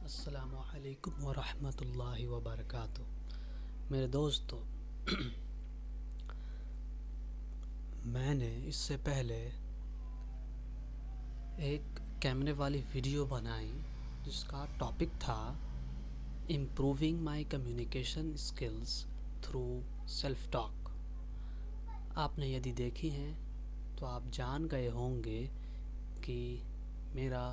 अस्सलामु अलैकुम वरहमतुल्लाहि वबरकातुह। मेरे दोस्तों, मैंने इससे पहले एक कैमरे वाली वीडियो बनाई जिसका टॉपिक था improving my communication skills through self talk. आपने यदि देखी हैं तो आप जान गए होंगे कि मेरा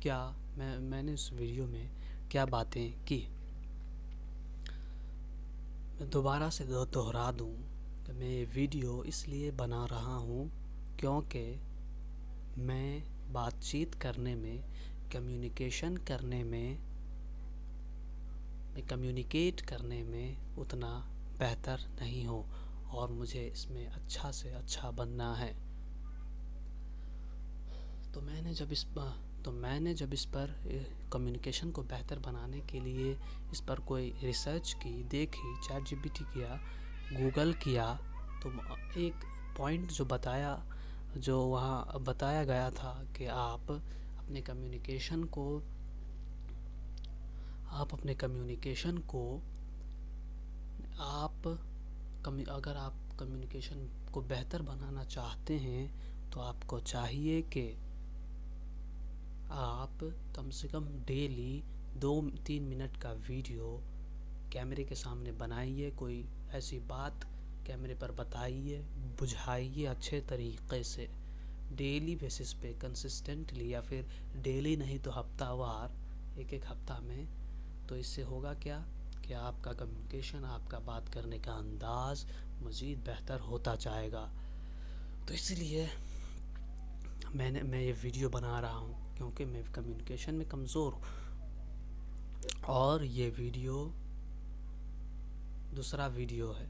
क्या मैंने उस वीडियो में क्या बातें की। मैं दोबारा से दोहरा दूँ कि मैं ये वीडियो इसलिए बना रहा हूँ क्योंकि मैं बातचीत करने में, कम्युनिकेट करने में उतना बेहतर नहीं हूँ और मुझे इसमें अच्छा से अच्छा बनना है। तो मैंने जब इस पर कम्युनिकेशन को बेहतर बनाने के लिए इस पर कोई रिसर्च की, देखी, चैट जीपीटी किया, गूगल किया, तो एक पॉइंट जो वहाँ बताया गया था कि आप अपने कम्युनिकेशन को अगर आप कम्युनिकेशन को बेहतर बनाना चाहते हैं तो आपको चाहिए कि आप कम से कम डेली 2-3 मिनट का वीडियो कैमरे के सामने बनाइए। कोई ऐसी बात कैमरे पर बताइए, बुझाइए अच्छे तरीक़े से, डेली बेसिस पे कंसिस्टेंटली, या फिर डेली नहीं तो हफ्तावार, एक हफ्ता में। तो इससे होगा क्या कि आपका कम्युनिकेशन, आपका बात करने का अंदाज़ मज़ीद बेहतर होता जाएगा। तो इसलिए मैं ये वीडियो बना रहा हूँ क्योंकि मैं कम्युनिकेशन में कमज़ोर हूँ। और ये वीडियो दूसरा वीडियो है।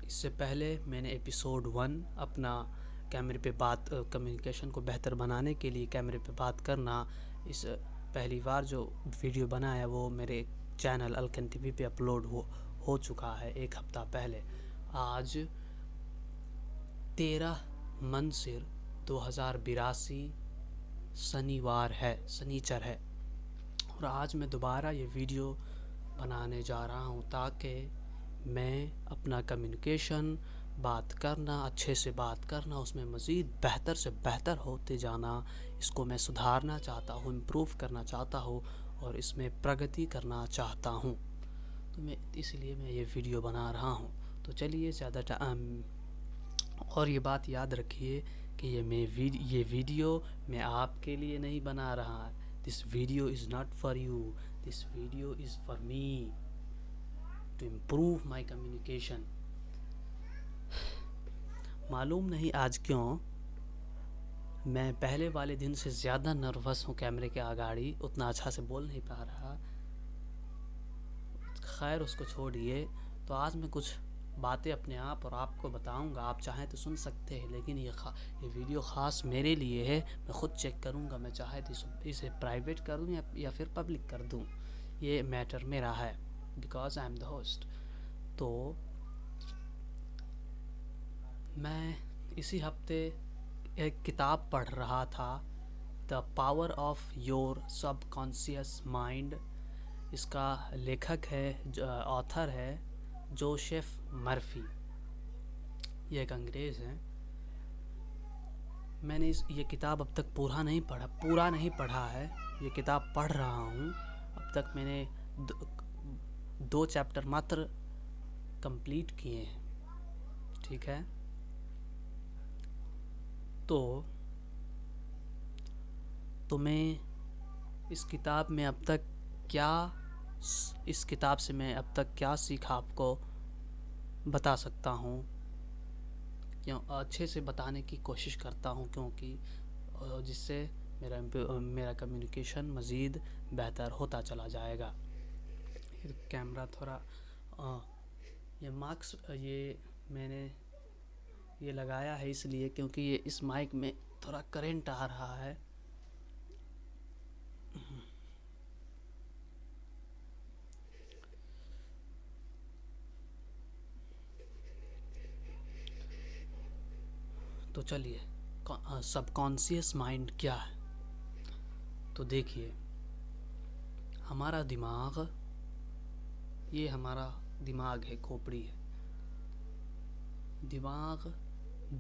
इससे पहले मैंने एपिसोड 1 अपना कैमरे पे बात, कम्युनिकेशन को बेहतर बनाने के लिए कैमरे पे बात करना, इस पहली बार जो वीडियो बनाया वो मेरे चैनल अलकन टीवी पे अपलोड हो चुका है 1 हफ़्ता पहले। आज 13 मंसिर 2082 शनिचर है और आज मैं दोबारा ये वीडियो बनाने जा रहा हूँ ताकि मैं अपना कम्युनिकेशन, बात करना, अच्छे से बात करना, उसमें मज़ीद बेहतर से बेहतर होते जाना, इसको मैं सुधारना चाहता हूँ, इम्प्रूव करना चाहता हूँ और इसमें प्रगति करना चाहता हूँ। तो इसलिए मैं ये वीडियो बना रहा हूँ। तो चलिए और ये बात याद रखिए कि ये वीडियो मैं आपके लिए नहीं बना रहा। This video is not for you, this video is for me to improve my communication. मालूम नहीं आज क्यों मैं पहले वाले दिन से ज़्यादा नर्वस हूँ कैमरे के आगाड़ी, उतना अच्छा से बोल नहीं पा रहा। खैर, उसको छोड़िए। तो आज मैं कुछ बातें अपने आप और आपको बताऊंगा। आप चाहें तो सुन सकते हैं, लेकिन ये वीडियो ख़ास मेरे लिए है। मैं ख़ुद चेक करूंगा, मैं चाहे तो इसे प्राइवेट कर दूं या फिर पब्लिक कर दूं। ये मैटर मेरा है, because I am the host. तो मैं इसी हफ्ते एक किताब पढ़ रहा था, the power of your subconscious mind. इसका लेखक है, ऑथर है जोसेफ मर्फी। ये एक अंग्रेज़ हैं। मैंने ये किताब अब तक पूरा नहीं पढ़ा है। ये किताब पढ़ रहा हूँ। अब तक मैंने 2 चैप्टर मात्र कंप्लीट किए हैं। ठीक है, तो मैं इस किताब से मैं अब तक क्या सीखा आपको बता सकता हूँ। क्यों अच्छे से बताने की कोशिश करता हूँ, क्योंकि जिससे मेरा कम्युनिकेशन मज़ीद बेहतर होता चला जाएगा। कैमरा थोड़ा ये मैंने ये लगाया है इसलिए क्योंकि ये इस माइक में थोड़ा करंट आ रहा है। तो चलिए, सबकॉन्शियस माइंड क्या है। तो देखिए, हमारा दिमाग, ये हमारा दिमाग है, खोपड़ी है। दिमाग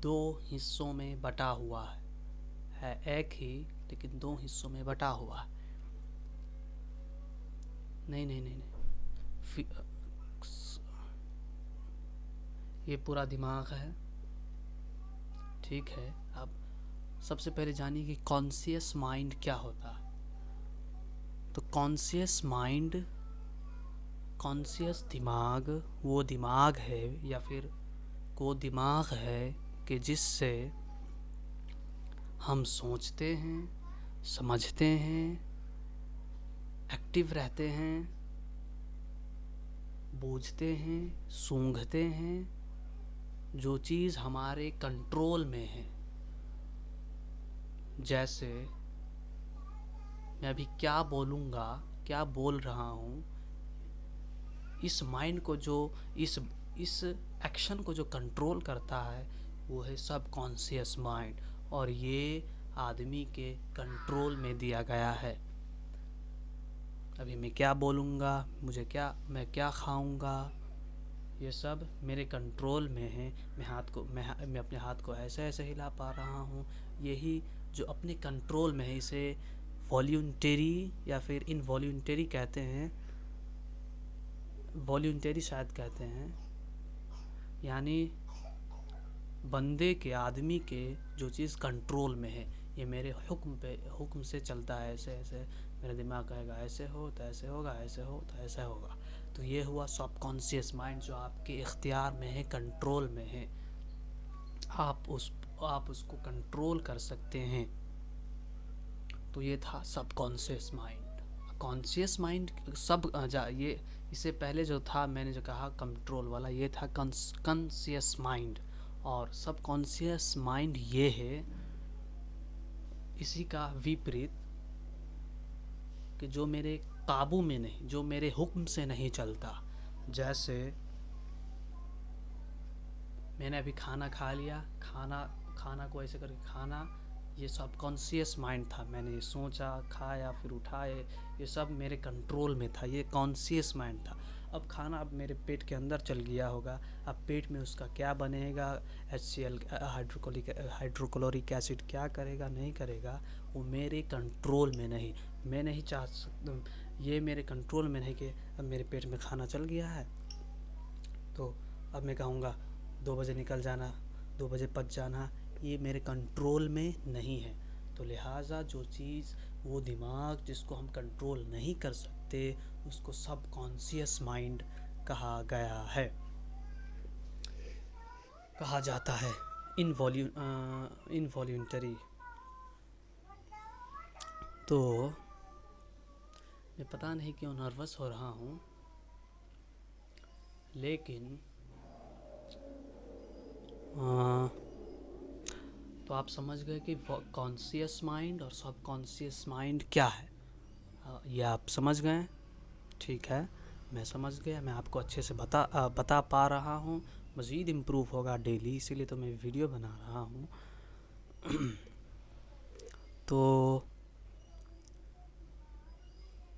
दो हिस्सों में बटा हुआ है एक ही, लेकिन दो हिस्सों में बटा हुआ है। नहीं नहीं नहीं नहीं, ये पूरा दिमाग है, ठीक है। अब सबसे पहले जानिए कि कॉन्शियस माइंड क्या होता है। तो कॉन्शियस माइंड, कॉन्शियस दिमाग वो दिमाग है, या फिर वो दिमाग है कि जिससे हम सोचते हैं, समझते हैं, एक्टिव रहते हैं, बूझते हैं, सूंघते हैं, जो चीज़ हमारे कंट्रोल में है। जैसे मैं अभी क्या बोलूँगा, क्या बोल रहा हूँ, इस माइंड को जो इस एक्शन को जो कंट्रोल करता है वो है सब कॉन्शियस माइंड, और ये आदमी के कंट्रोल में दिया गया है। अभी मैं क्या बोलूँगा, मैं क्या खाऊँगा, ये सब मेरे कंट्रोल में है। मैं अपने हाथ को ऐसे ऐसे हिला पा रहा हूँ, यही जो अपने कंट्रोल में है। इसे वॉल्यूंटरी या फिर इनवॉल्यूंटरी कहते हैं, वॉल्यूंटरी शायद कहते हैं, यानी बंदे के, आदमी के जो चीज़ कंट्रोल में है, ये मेरे हुक्म से चलता है। ऐसे ऐसे मेरा दिमाग कहेगा ऐसे हो तो ऐसे होगा, ऐसे हो तो ऐसे होगा। तो ये हुआ सबकॉन्शियस माइंड, जो आपके इख्तियार में है, कंट्रोल में है। आप उसको कंट्रोल कर सकते हैं। तो ये था सबकॉन्शियस माइंड। कॉन्शियस माइंड ये इससे पहले जो था, मैंने जो कहा कंट्रोल वाला, ये था कॉन्शियस माइंड। और सबकॉन्शियस माइंड ये है इसी का विपरीत, कि जो मेरे काबू में नहीं, जो मेरे हुक्म से नहीं चलता। जैसे मैंने अभी खाना खा लिया, खाना को ऐसे करके खाना, ये सबकॉन्शियस माइंड था। मैंने ये सोचा, खाया, फिर उठाए, ये सब मेरे कंट्रोल में था, ये कॉन्शियस माइंड था। अब खाना अब मेरे पेट के अंदर चल गया होगा, अब पेट में उसका क्या बनेगा, HCl हाइड्रोक्लोरिक एसिड क्या करेगा, नहीं करेगा, वो मेरे कंट्रोल में नहीं। मैं नहीं चाह सकता, ये मेरे कंट्रोल में नहीं कि अब मेरे पेट में खाना चल गया है तो अब मैं कहूँगा 2 बजे निकल जाना, 2 बजे पच जाना, ये मेरे कंट्रोल में नहीं है। तो लिहाजा जो चीज़, वो दिमाग जिसको हम कंट्रोल नहीं कर सकते, उसको सबकॉन्शियस माइंड कहा गया है, कहा जाता है। इनवॉल्यूंटरी। तो मैं पता नहीं क्यों नर्वस हो रहा हूँ, लेकिन तो आप समझ गए कि कॉन्शियस माइंड और सबकॉन्शियस माइंड क्या है। ये आप समझ गए, ठीक है। मैं समझ गया, मैं आपको अच्छे से बता पा रहा हूँ। मज़ीद इम्प्रूव होगा डेली, इसीलिए तो मैं वीडियो बना रहा हूँ। तो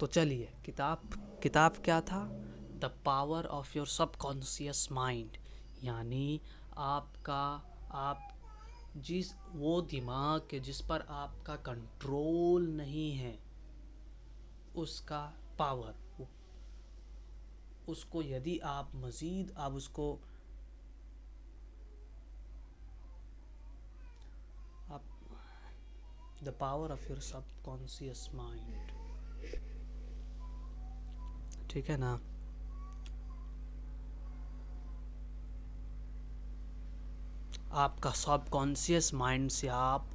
चलिए, किताब क्या था? The power of your subconscious mind, यानी आप वो दिमाग के जिस पर आपका कंट्रोल नहीं है, उसका पावर, उसको यदि आप मज़ीद the power of your subconscious mind, ठीक है ना। आपका सबकॉन्शियस माइंड से आप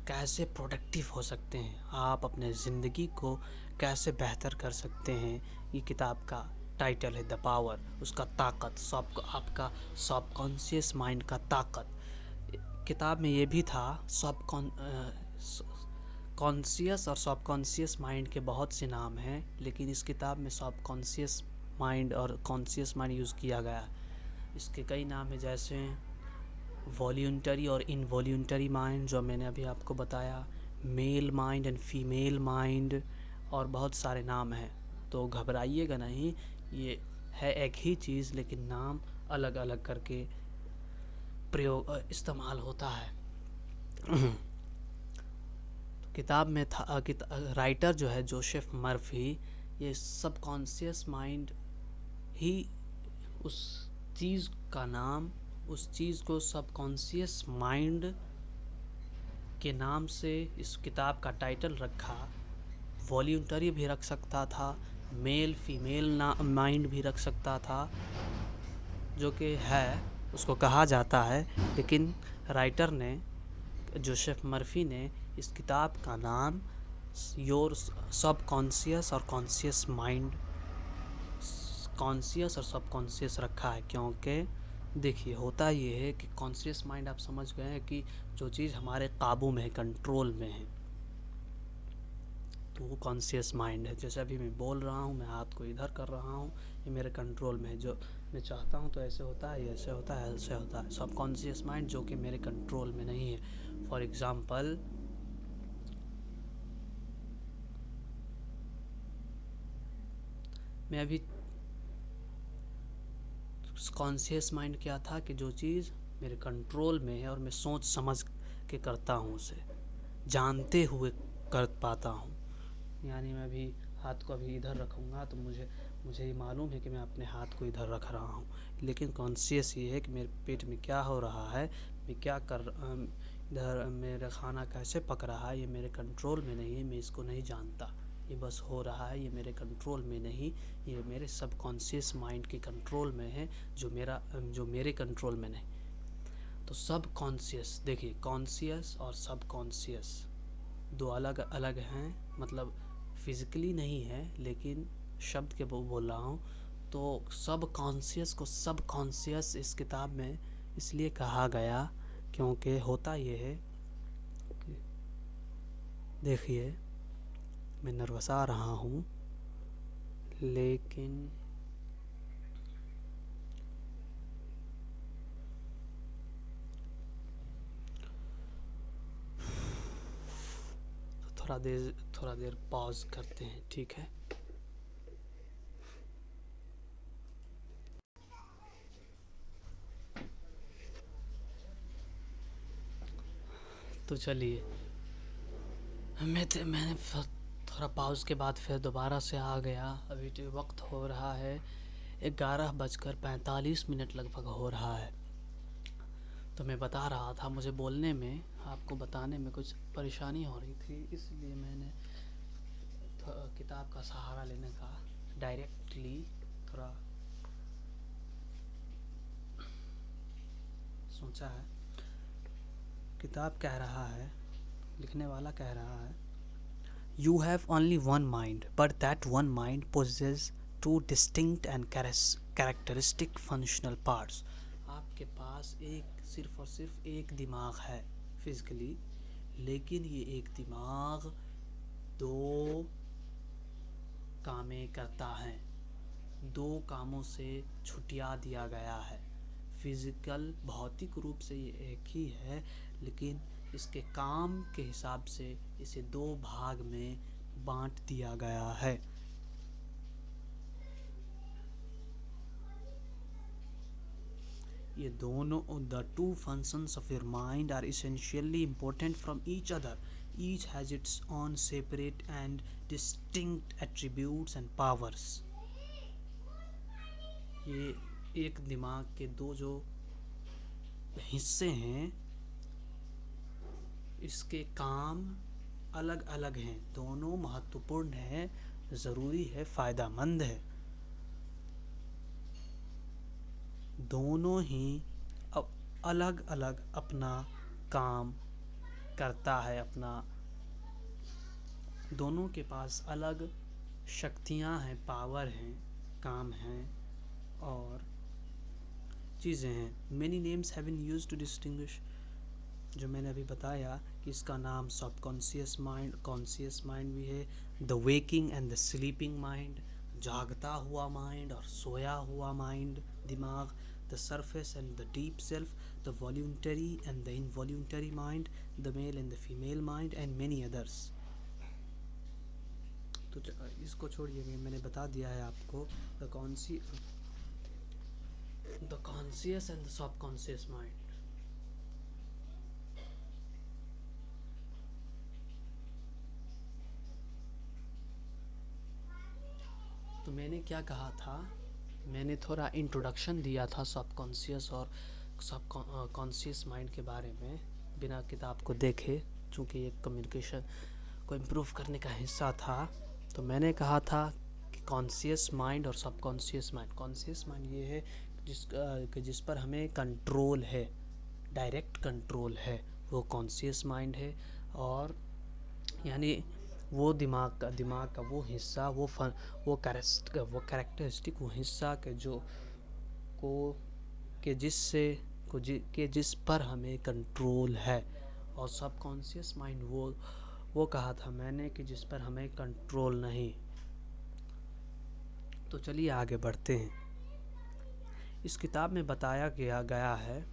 कैसे प्रोडक्टिव हो सकते हैं, आप अपने ज़िंदगी को कैसे बेहतर कर सकते हैं, ये किताब का टाइटल है, द पावर, उसका ताकत, आपका सबकॉन्शियस माइंड का ताकत। किताब में ये भी था, कॉन्शियस और सबकॉन्शियस माइंड के बहुत से नाम हैं, लेकिन इस किताब में सबकॉन्शियस माइंड और कॉन्शियस माइंड यूज़ किया गया है। इसके कई नाम हैं, जैसे वॉल्यूंटरी और इनवॉल्यूंटरी माइंड, जो मैंने अभी आपको बताया, male mind and female mind और बहुत सारे नाम हैं, तो घबराइएगा नहीं, ये है एक ही चीज़ लेकिन नाम अलग अलग करके प्रयोग इस्तेमाल होता है। तो किताब में था राइटर जो है जोसेफ मर्फी, ये सबकॉन्शियस माइंड ही उस चीज़ का नाम, उस चीज़ को सबकॉन्शियस माइंड के नाम से इस किताब का टाइटल रखा। वॉल्यूंटरी भी रख सकता था, मेल फीमेल माइंड भी रख सकता था, जो कि है उसको कहा जाता है, लेकिन राइटर ने जोसेफ मर्फी ने इस किताब का नाम योर सबकॉन्शियस और कॉन्शियस माइंड, कॉन्शियस और सबकॉन्शियस रखा है, क्योंकि देखिए होता ये है कि कॉन्शियस माइंड आप समझ गए हैं कि जो चीज़ हमारे काबू में है, कंट्रोल में है, तो वो कॉन्शियस माइंड है। जैसे अभी मैं बोल रहा हूँ, मैं हाथ को इधर कर रहा हूँ, ये मेरे कंट्रोल में है, जो मैं चाहता हूँ तो ऐसे होता है, ऐसे होता है, ऐसे होता है। सबकॉन्शियस माइंड जो कि मेरे कंट्रोल में नहीं है। फॉर एग्ज़ाम्पल, मैं अभी कॉन्शियस माइंड क्या था कि जो चीज़ मेरे कंट्रोल में है और मैं सोच समझ के करता हूँ, उसे जानते हुए कर पाता हूँ। यानी मैं अभी हाथ को अभी इधर रखूँगा तो मुझे ये मालूम है कि मैं अपने हाथ को इधर रख रहा हूँ, लेकिन कॉन्शियस ये है कि मेरे पेट में क्या हो रहा है, मैं क्या कर इधर मेरा खाना कैसे पक रहा है, ये मेरे कंट्रोल में नहीं है, मैं इसको नहीं जानता, ये बस हो रहा है, ये मेरे कंट्रोल में नहीं, ये मेरे सबकॉन्शियस माइंड के कंट्रोल में है, जो मेरे कंट्रोल में नहीं। तो सब देखिए, कॉन्शियस और सबकॉन्शियस दो अलग अलग हैं, मतलब फिज़िकली नहीं है, लेकिन शब्द के बोल रहा हूँ। तो सब कॉन्शियस को सब कॉन्शियस इस किताब में इसलिए कहा गया क्योंकि होता ये है कि देखिए, मैं नर्वस आ रहा हूँ, लेकिन थोड़ा देर पॉज करते हैं, ठीक है। तो चलिए, मैंने थोड़ा पॉज के बाद फिर दोबारा से आ गया। अभी जो वक्त हो रहा है 11:45 लगभग हो रहा है। तो मैं बता रहा था, मुझे बोलने में, आपको बताने में कुछ परेशानी हो रही थी, इसलिए मैंने किताब का सहारा लेने का डायरेक्टली थोड़ा सोचा है। किताब कह रहा है, लिखने वाला कह रहा है, You have only one mind, but that one mind possesses two distinct and characteristic functional parts. आपके पास सिर्फ और सिर्फ एक दिमाग है फिजिकली, लेकिन ये एक दिमाग दो कामें करता है, दो कामों से छुटिया दिया गया है। फिजिकल भौतिक रूप से ये एक ही है, लेकिन इसके काम के हिसाब से इसे दो भाग में बांट दिया गया है। ये दोनों, the two functions of your mind are essentially important from each other. Each has its own separate and distinct attributes and powers. ये एक दिमाग के दो जो हिस्से हैं, इसके काम अलग अलग हैं, दोनों महत्वपूर्ण है, ज़रूरी है, फ़ायदेमंद है। दोनों ही अलग अलग अपना काम करता है, दोनों के पास अलग शक्तियां हैं, पावर हैं, काम हैं और चीज़ें हैं। Many names have been used to distinguish, जो मैंने अभी बताया कि इसका नाम सबकॉन्शियस माइंड, कॉन्शियस माइंड भी है, the waking and the sleeping mind, जागता हुआ माइंड और सोया हुआ माइंड, दिमाग, the surface and the deep self. the voluntary and the involuntary mind, the male and the female mind, and many others. तो इसको छोड़िए, मैंने बता दिया है आपको the conscious and the subconscious mind. तो मैंने क्या कहा था, मैंने थोड़ा इंट्रोडक्शन दिया था सबकॉन्शियस और सब कॉन्शियस माइंड के बारे में बिना किताब को देखे, चूँकि ये कम्युनिकेशन को इम्प्रूव करने का हिस्सा था। तो मैंने कहा था कि कॉन्शियस माइंड और सबकॉन्शियस माइंड, कॉन्शियस माइंड ये है जिस पर हमें कंट्रोल है, डायरेक्ट कंट्रोल है, वो कॉन्शियस माइंड है। और यानी वो दिमाग का वो हिस्सा, वो कैरेक्टरिस्टिक, वो हिस्सा के जो जिस पर हमें कंट्रोल है। और सबकॉन्शियस माइंड वो कहा था मैंने कि जिस पर हमें कंट्रोल नहीं। तो चलिए आगे बढ़ते हैं। इस किताब में बताया गया है,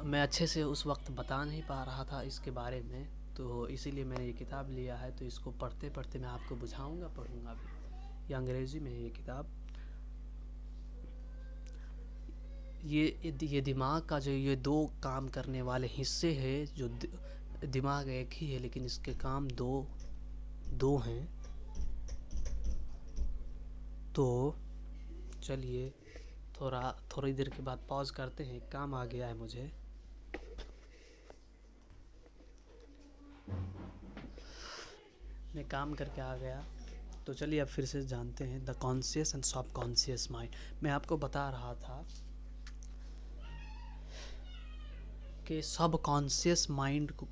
मैं अच्छे से उस वक्त बता नहीं पा रहा था इसके बारे में, तो इसीलिए मैंने ये किताब लिया है। तो इसको पढ़ते पढ़ते मैं आपको पढ़ूंगा भी। ये अंग्रेज़ी में है ये किताब। ये दिमाग का जो ये दो काम करने वाले हिस्से हैं, जो दिमाग एक ही है लेकिन इसके काम दो हैं। तो चलिए थोड़ी देर के बाद पॉज करते हैं, काम आ गया है मुझे। मैं काम करके आ गया। तो चलिए अब फिर से जानते हैं द कॉन्शियस एंड सब कॉन्शियस माइंड। मैं आपको बता रहा था कि सब कॉन्शियस माइंड को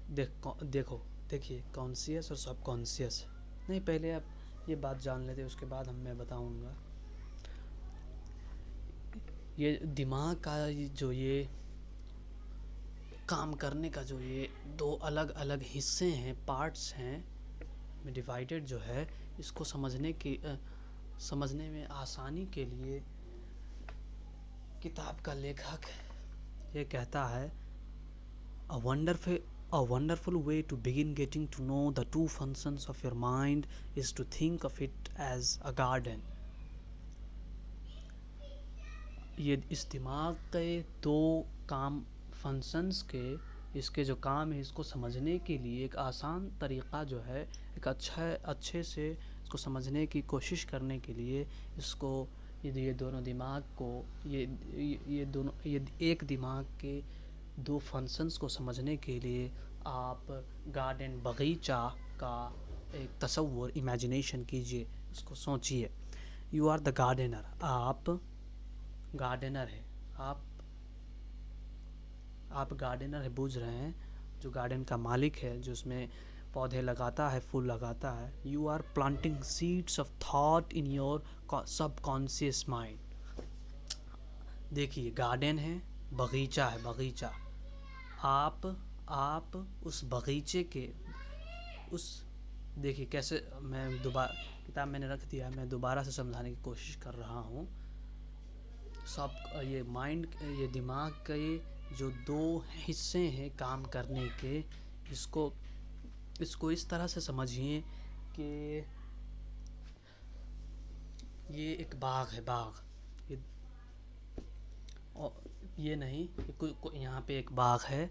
देखिए कॉन्शियस और सब कॉन्शियस नहीं, पहले आप ये बात जान लेते, उसके बाद मैं बताऊंगा। ये दिमाग का जो ये काम करने का जो ये दो अलग अलग हिस्से हैं, पार्ट्स हैं, डिवाइडेड जो है, इसको समझने में आसानी के लिए किताब का लेखक ये कहता है, A wonderful way to begin getting to know the two functions of your mind is to think of it as a garden. ये इस दिमाग के दो काम फंक्शंस के, इसके जो काम है, इसको समझने के लिए एक आसान तरीक़ा जो है, एक अच्छे से इसको समझने की कोशिश करने के लिए इसको ये दोनों दिमाग को ये एक दिमाग के दो फंक्शंस को समझने के लिए आप गार्डन, बगीचा का एक तसव्वुर, इमेजिनेशन कीजिए, इसको सोचिए। यू आर द गार्डनर, आप गार्डनर है, आप गार्डनर है, बूझ रहे हैं, जो गार्डन का मालिक है, जो उसमें पौधे लगाता है, फूल लगाता है। You are planting seeds of thought in your subconscious mind. देखिए गार्डन है, बगीचा है, बगीचा, आप उस बगीचे के देखिए कैसे, मैं दोबारा, किताब मैंने रख दिया है, मैं दोबारा से समझाने की कोशिश कर रहा हूँ। ये माइंड, ये दिमाग के जो दो हिस्से हैं काम करने के, इसको इस तरह से समझिए कि ये एक बाग है, ये नहीं, यहाँ पे एक बाग है,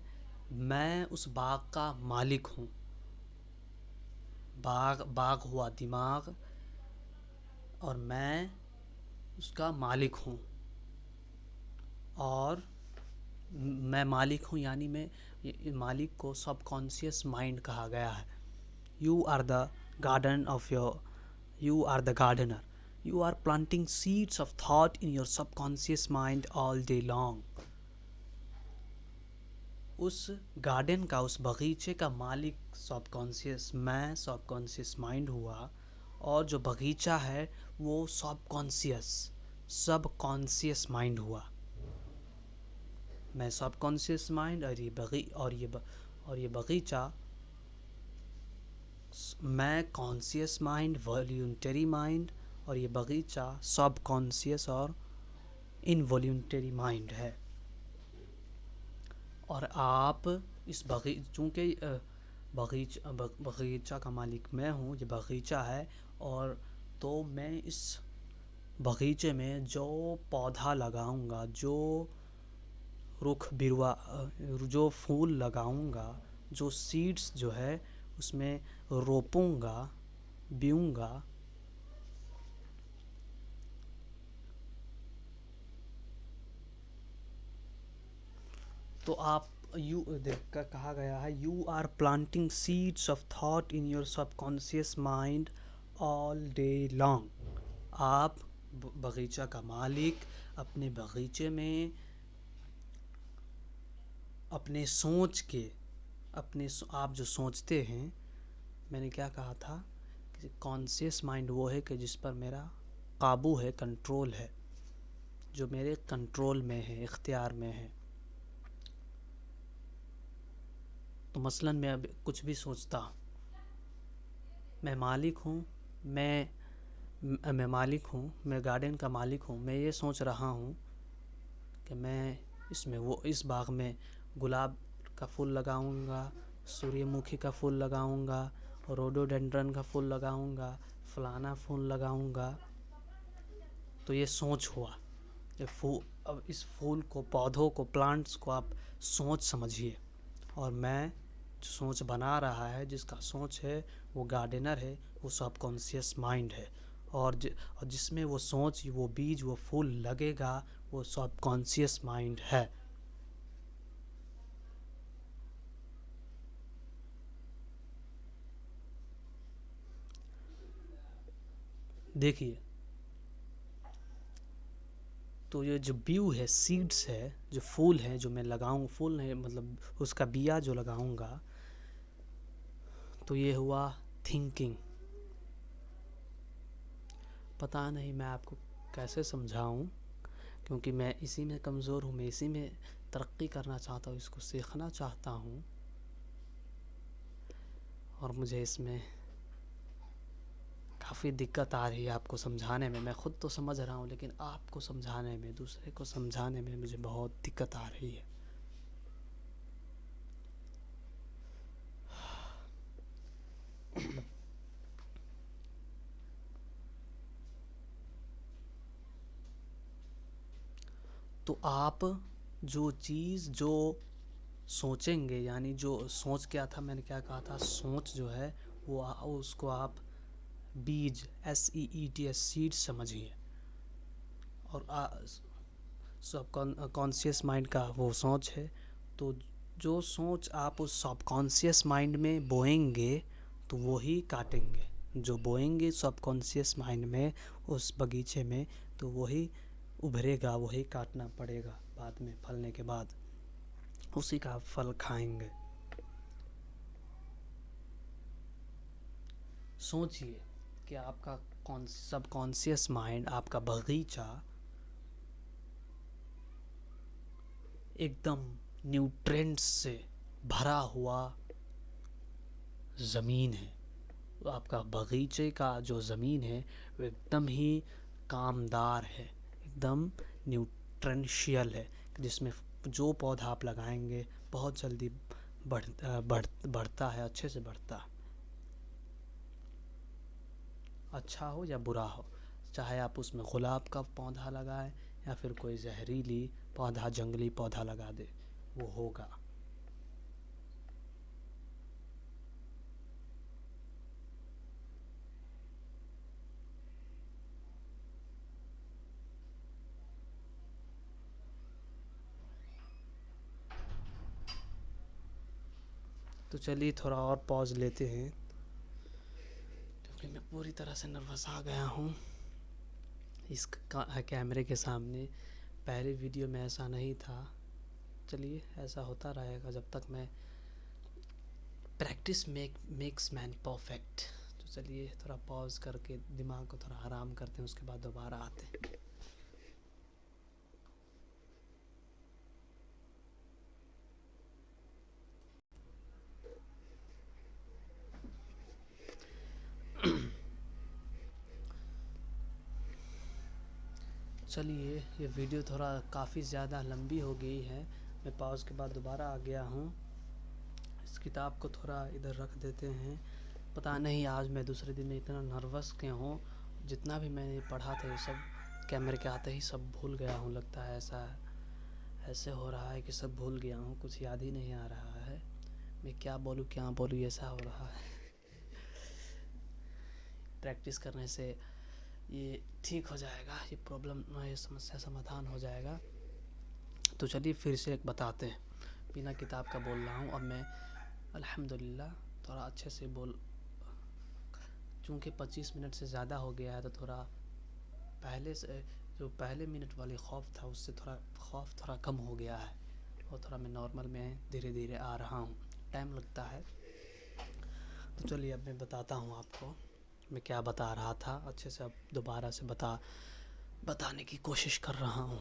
मैं उस बाग का मालिक हूँ। बाग हुआ दिमाग और मैं उसका मालिक हूँ, और मैं मालिक हूँ, यानी मालिक को सबकॉन्शियस माइंड कहा गया है। You are the gardener, you are planting seeds of thought in your subconscious mind all day long. उस गार्डन का, उस बगीचे का मालिक मैं सबकॉन्शियस माइंड हुआ, और जो बगीचा है वो सबकॉन्शियस माइंड हुआ। मैं सबकॉन्शियस माइंड और ये बगीचा, मैं कॉन्शियस माइंड, वॉल्यूंटरी माइंड और ये बगीचा सब कॉन्शियस और इनवॉल्यूंटरी माइंड है। और आप इस चूँकि बगीचा का मालिक मैं हूँ, ये बगीचा है, और तो मैं इस बगीचे में जो पौधा लगाऊंगा, जो रुख बिरवा, जो फूल लगाऊंगा, जो सीड्स जो है उसमें रोपूंगा, बीऊंगा, तो आप कहा गया है, you are planting seeds of thought in your subconscious mind all day long. आप बगीचा का मालिक अपने बगीचे में अपने सोच के, आप जो सोचते हैं, मैंने क्या कहा था कि कॉन्शियस माइंड वो है कि जिस पर मेरा काबू है, कंट्रोल है, जो मेरे कंट्रोल में है, इख्तियार में है। तो मसलन मैं अब कुछ भी सोचता, मैं मालिक हूँ, मैं मालिक हूँ, मैं गार्डन का मालिक हूँ, मैं ये सोच रहा हूँ कि मैं इस बाग में गुलाब का फूल लगाऊंगा, सूर्यमुखी का फूल लगाऊंगा, रोडोडेंड्रन का फूल लगाऊंगा, फलाना फूल लगाऊंगा। तो ये सोच हुआ। अब इस फूल को, पौधों को, प्लांट्स को आप सोच समझिए, और मैं जो सोच बना रहा है, जिसका सोच है वो गार्डनर है, वो सबकॉन्शियस माइंड है। और जिसमें वो सोच, वो बीज, वो फूल लगेगा, वो सबकॉन्शियस माइंड है। देखिए, तो ये जो बीज है, सीड्स है, जो फूल है, जो मैं लगाऊं, फूल नहीं मतलब उसका बिया जो लगाऊंगा, तो ये हुआ थिंकिंग। पता नहीं मैं आपको कैसे समझाऊं, क्योंकि मैं इसी में कमज़ोर हूँ, मैं इसी में तरक्की करना चाहता हूँ, इसको सीखना चाहता हूँ, और मुझे इसमें काफ़ी दिक्कत आ रही है आपको समझाने में। मैं ख़ुद तो समझ रहा हूँ, लेकिन आपको समझाने में, दूसरे को समझाने में मुझे बहुत दिक्कत आ रही है। तो आप जो चीज़ जो सोचेंगे, यानी जो सोच, क्या था, मैंने क्या कहा था, सोच जो है वो उसको आप बीज, SEEDS, सीड समझिए। और सब कॉन्शियस माइंड का वो सोच है। तो जो सोच आप उस सबकॉन्शियस माइंड में बोएंगे, तो वो ही काटेंगे। जो बोएंगे सबकॉन्शियस माइंड में, उस बगीचे में, तो वही उभरेगा, वही काटना पड़ेगा बाद में, फलने के बाद उसी का फल खाएंगे। सोचिए कि आपका सबकॉन्शियस माइंड, आपका बगीचा एकदम न्यूट्रेंट्स से भरा हुआ ज़मीन है। तो आपका बगीचे का जो ज़मीन है वो एकदम ही कामदार है, एकदम न्यूट्रेंशियल है, जिसमें जो पौधा आप लगाएंगे बहुत जल्दी बढ़ता है, अच्छे से बढ़ता है, अच्छा हो या बुरा हो। चाहे आप उसमें गुलाब का पौधा लगाएं या फिर कोई जहरीली पौधा, जंगली पौधा लगा दे, वो होगा। तो चलिए थोड़ा और पॉज लेते हैं, क्योंकि मैं पूरी तरह से नर्वस आ गया हूँ इस कैमरे के सामने। पहले वीडियो में ऐसा नहीं था। चलिए, ऐसा होता रहेगा जब तक मैं प्रैक्टिस मेक्स मैन परफेक्ट। तो चलिए थोड़ा पॉज करके दिमाग को थोड़ा आराम करते हैं, उसके बाद दोबारा आते हैं। चलिए, ये वीडियो थोड़ा काफ़ी ज़्यादा लंबी हो गई है। मैं पॉज़ के बाद दोबारा आ गया हूँ। इस किताब को थोड़ा इधर रख देते हैं। पता नहीं आज मैं दूसरे दिन में इतना नर्वस क्यों हूँ। जितना भी मैंने पढ़ा था ये सब कैमरे के आते ही सब भूल गया हूँ। लगता है ऐसे हो रहा है कि सब भूल गया हूँ, कुछ याद ही नहीं आ रहा है। मैं क्या बोलूँ ऐसा हो रहा है। प्रैक्टिस करने से ये ठीक हो जाएगा, ये प्रॉब्लम, ये समस्या समाधान हो जाएगा। तो चलिए फिर से एक बताते हैं। बिना किताब का बोल रहा हूँ। अब मैं अल्हम्दुलिल्लाह थोड़ा अच्छे से चूँकि 25 मिनट से ज़्यादा हो गया है तो थोड़ा पहले से जो पहले मिनट वाली खौफ था उससे खौफ थोड़ा कम हो गया है और थोड़ा मैं नॉर्मल में धीरे धीरे आ रहा हूँ। टाइम लगता है। तो चलिए अब मैं बताता हूँ आपको मैं क्या बता रहा था। अच्छे से अब दोबारा से बताने की कोशिश कर रहा हूँ।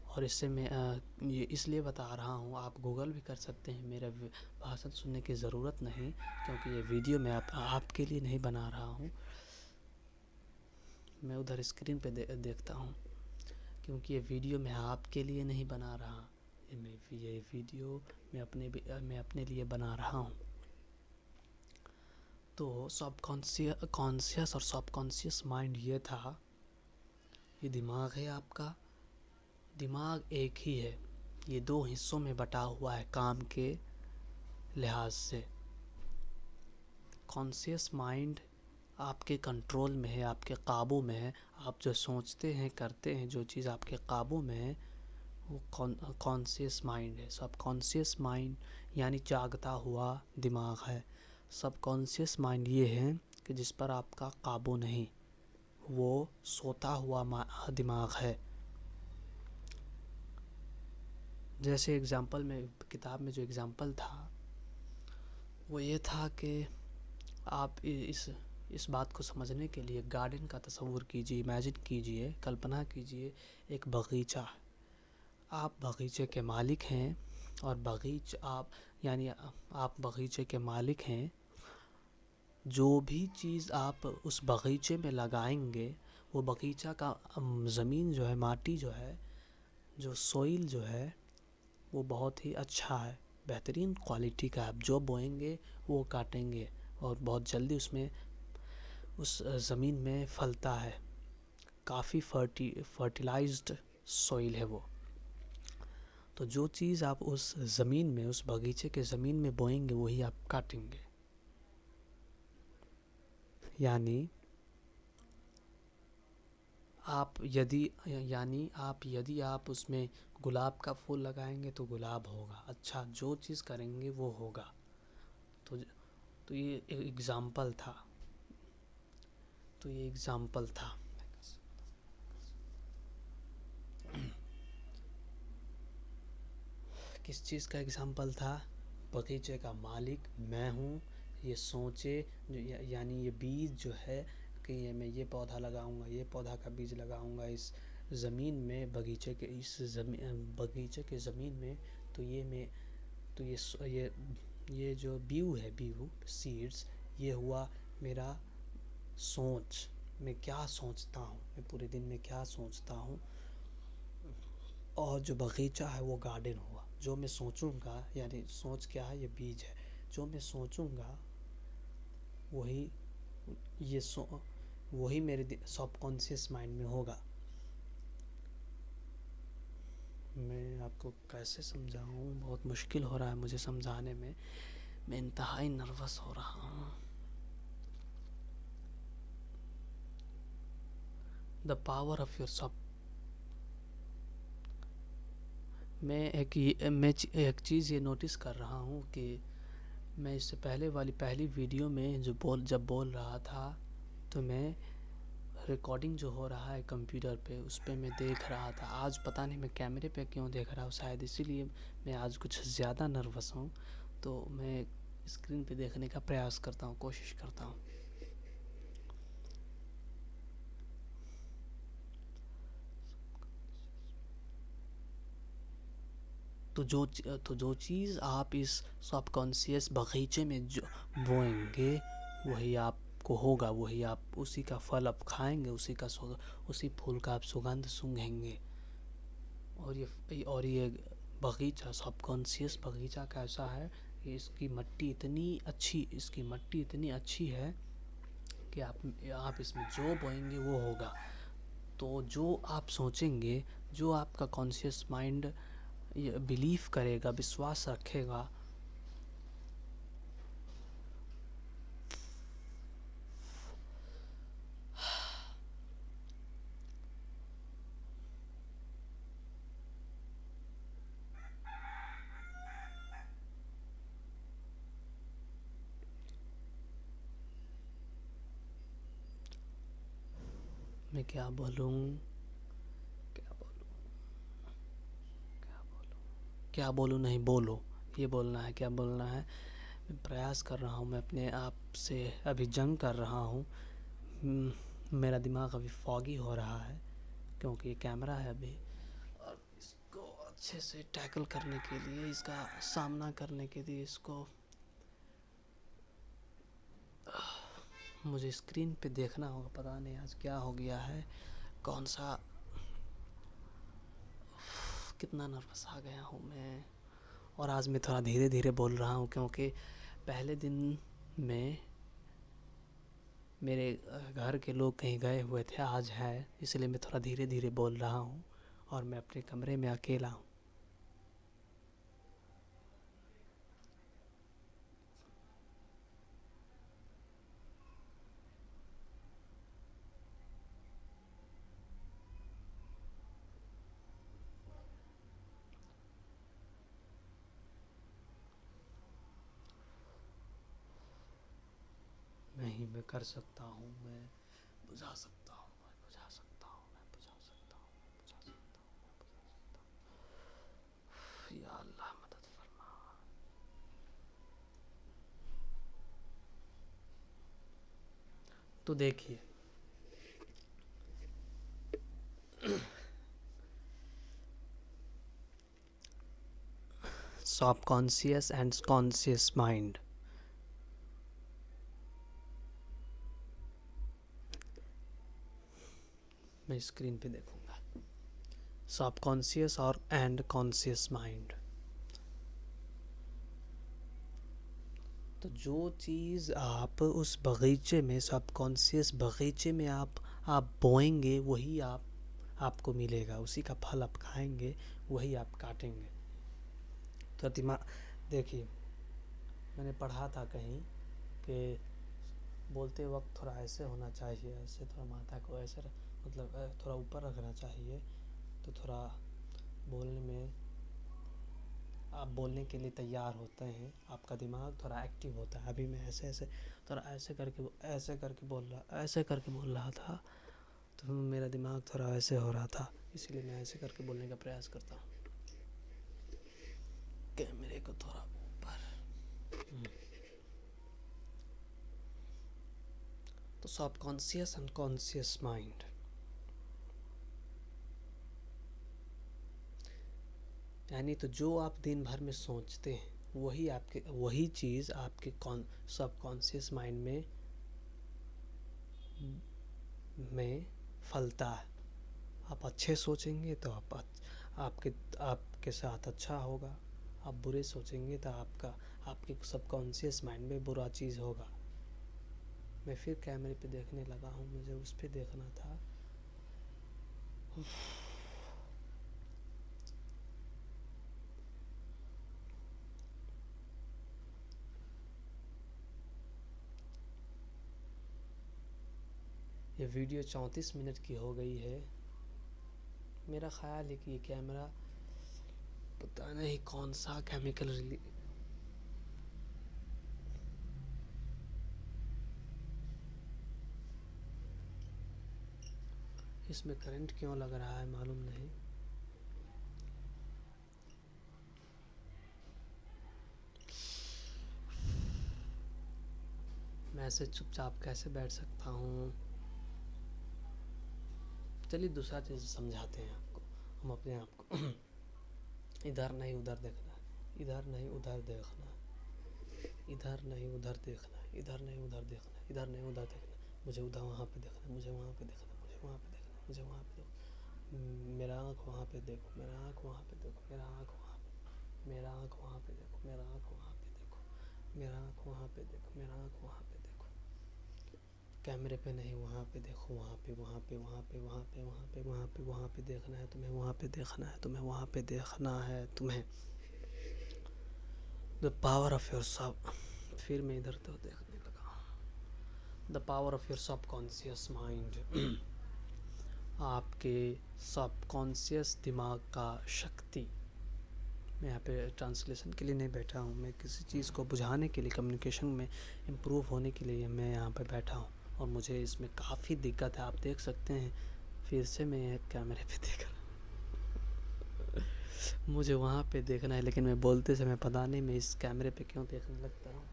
और इससे मैं ये इसलिए बता रहा हूँ, आप गूगल भी कर सकते हैं। मेरा भाषण सुनने की ज़रूरत नहीं, क्योंकि ये वीडियो मैं आपके लिए नहीं बना रहा हूँ। मैं उधर स्क्रीन पे देखता हूँ, क्योंकि ये वीडियो मैं आपके लिए नहीं बना रहा। ये वीडियो मैं अपने लिए बना रहा हूँ। तो कॉन्शियस और सबकॉन्शियस माइंड ये था, ये दिमाग है आपका। दिमाग एक ही है, ये 2 हिस्सों में बटा हुआ है काम के लिहाज से। कॉन्शियस माइंड आपके कंट्रोल में है, आपके काबू में है। आप जो सोचते हैं, करते हैं, जो चीज़ आपके काबू में है वो कॉन्शियस माइंड है। सबकॉन्शियस माइंड यानी जागता हुआ दिमाग है। सबकॉन्शियस माइंड ये है कि जिस पर आपका काबू नहीं, वो सोता हुआ दिमाग है। जैसे एग्ज़ाम्पल में किताब में जो एग्ज़ाम्पल था वो ये था कि आप इस बात को समझने के लिए गार्डन का तस्वुर कीजिए, इमेजिन कीजिए, कल्पना कीजिए। एक बगीचा, आप बगीचे के मालिक हैं और आप बगीचे के मालिक हैं। जो भी चीज़ आप उस बगीचे में लगाएंगे, वो बगीचा का ज़मीन जो है, माटी जो है, जो सोइल जो है, वो बहुत ही अच्छा है, बेहतरीन क्वालिटी का। आप जो बोएंगे वो काटेंगे और बहुत जल्दी उस ज़मीन में फलता है। काफ़ी फर्टिलाइज्ड सॉइल है वो। तो जो चीज़ आप उस ज़मीन में, उस बगीचे के ज़मीन में बोएंगे वही आप काटेंगे। यानी यदि आप उसमें गुलाब का फूल लगाएंगे तो गुलाब होगा। अच्छा, जो चीज़ करेंगे वो होगा। तो ये एक एग्ज़ाम्पल था। किस चीज़ का एग्ज़ाम्पल था? बगीचे का मालिक मैं हूँ। ये सोचे यानी ये बीज जो है कि मैं ये पौधा लगाऊंगा, ये पौधा का बीज लगाऊंगा इस ज़मीन में, बगीचे के ज़मीन में। तो ये जो बीउ सीड्स, ये हुआ मेरा सोच। मैं क्या सोचता हूँ, मैं पूरे दिन में क्या सोचता हूँ। और जो बगीचा है वो गार्डन हुआ। जो मैं सोचूंगा, यानी सोच क्या है, ये बीज है। जो मैं सोचूंगा वही मेरे सबकॉन्शियस माइंड में होगा। मैं आपको कैसे समझाऊं, बहुत मुश्किल हो रहा है मुझे समझाने में। मैं इंतहाई नर्वस हो रहा हूँ। द पावर ऑफ योर सब। मैं एक चीज़ ये नोटिस कर रहा हूँ कि मैं इससे पहली वीडियो में जब बोल रहा था, तो मैं रिकॉर्डिंग जो हो रहा है कंप्यूटर पे, उस पे मैं देख रहा था। आज पता नहीं मैं कैमरे पे क्यों देख रहा हूँ, शायद इसीलिए मैं आज कुछ ज़्यादा नर्वस हूँ। तो मैं स्क्रीन पे देखने का प्रयास करता हूँ, कोशिश करता हूँ। तो जो चीज़ आप इस सबकॉन्शियस बगीचे में जो बोएंगे वही आपको होगा वही आप उसी का फल आप खाएंगे, उसी फूल का आप सुगंध सूंघेंगे। और ये बगीचा सबकॉन्शियस बगीचा कैसा है, इसकी मट्टी इतनी अच्छी है कि आप इसमें जो बोएंगे वो होगा। तो जो आप सोचेंगे, जो आपका कॉन्शियस माइंड ये बिलीव करेगा, विश्वास रखेगा, मैं क्या बोलूँ, क्या बोलूँ, नहीं बोलो, ये बोलना है, क्या बोलना है। मैं प्रयास कर रहा हूँ, मैं अपने आप से अभी जंग कर रहा हूँ। मेरा दिमाग अभी फॉगी हो रहा है क्योंकि ये कैमरा है अभी, और इसको अच्छे से टैकल करने के लिए, इसका सामना करने के लिए मुझे स्क्रीन पे देखना होगा। पता नहीं आज क्या हो गया है, कौन सा, कितना नर्वस आ गया हूँ मैं। और आज मैं थोड़ा धीरे धीरे बोल रहा हूँ क्योंकि पहले दिन में मेरे घर के लोग कहीं गए हुए थे, आज है, इसलिए मैं थोड़ा धीरे धीरे बोल रहा हूँ और मैं अपने कमरे में अकेला हूँ। नहीं, मैं कर सकता हूँ, मैं बुझा सकता हूँ, मैं बुझा सकता हूँ, मैं बुझा सकता हूँ, मैं बुझा सकता हूँ, मैं बुझा सकता हूँ। या अल्लाह मदद फरमा। तो देखिए, सबकॉन्शियस एंड कॉन्शियस माइंड, मैं स्क्रीन पे देखूंगा। सबकॉन्शियस और एंड कॉन्शियस माइंड, तो जो चीज़ आप उस बगीचे में, सबकॉन्शियस बगीचे में आप बोएंगे वही आपको मिलेगा, उसी का फल आप खाएंगे, वही आप काटेंगे। तो दिमाग, देखिए, मैंने पढ़ा था कहीं कि बोलते वक्त थोड़ा ऐसे होना चाहिए, ऐसे थोड़ा माथा को ऐसे मतलब थोड़ा ऊपर रखना चाहिए, तो थोड़ा बोलने में, आप बोलने के लिए तैयार होते हैं, आपका दिमाग थोड़ा एक्टिव होता है। अभी मैं ऐसे थोड़ा ऐसे करके बोल रहा था, तो मेरा दिमाग थोड़ा ऐसे हो रहा था, इसलिए मैं ऐसे करके बोलने का प्रयास करता हूँ, कैमरे को थोड़ा ऊपर। तो सबकॉन्शियस एंड कॉन्शियस माइंड, यानी तो जो आप दिन भर में सोचते हैं वही चीज़ आपके सबकॉन्शियस माइंड में फलता है। आप अच्छे सोचेंगे तो आपके साथ अच्छा होगा, आप बुरे सोचेंगे तो आपके सबकॉन्शियस माइंड में बुरा चीज़ होगा। मैं फिर कैमरे पे देखने लगा हूँ, मुझे उस पे देखना था। ये वीडियो 34 मिनट की हो गई है। मेरा ख्याल है कि ये कैमरा पता नहीं कौन सा केमिकल इसमें करंट क्यों लग रहा है मालूम नहीं। मैं ऐसे चुपचाप कैसे बैठ सकता हूँ। चलिए दूसरा चीज़ समझाते हैं आपको, हम अपने आप को। इधर नहीं उधर देखना, इधर नहीं उधर देखना, इधर नहीं उधर देखना, है, इधर नहीं उधर देखना है, इधर नहीं उधर देखना है, मुझे उधर वहाँ पे देखना है, मुझे वहाँ पे देखना है, मुझे वहाँ पे देखना है, मुझे वहाँ पे देखो, मेरा आँख वहाँ पे देखो, मेरा आँख वहाँ पे देखो, मेरा आँख वहाँ पे, मेरा आँख वहाँ पे देखो, मेरा आँख वहाँ पे देखो, मेरा आँख वहाँ पे देखो, मेरा आँख वहाँ पे देखो, कैमरे पे नहीं, वहाँ पे देखो, वहाँ पे वहाँ पे वहाँ पे वहाँ पे वहाँ पे वहाँ पे वहाँ पे देखना है तुम्हें, वहाँ पे देखना है तुम्हें, वहाँ पे देखना है तुम्हें। द पावर ऑफ योर सब, फिर मैं इधर तो देखने लगा। The power of your subconscious mind, आपके सबकॉन्शियस दिमाग का शक्ति। मैं यहाँ पे ट्रांसलेशन के लिए नहीं बैठा हूँ, मैं किसी चीज़ को बुझाने के लिए, कम्युनिकेशन में इम्प्रूव होने के लिए मैं यहाँ पे बैठा हूँ। और मुझे इसमें काफ़ी दिक्कत है, आप देख सकते हैं। फिर से मैं कैमरे पे देख रहा हूँ, मुझे वहाँ पे देखना है, लेकिन मैं बोलते समय पता नहीं मैं इस कैमरे पे क्यों देखने लगता हूँ।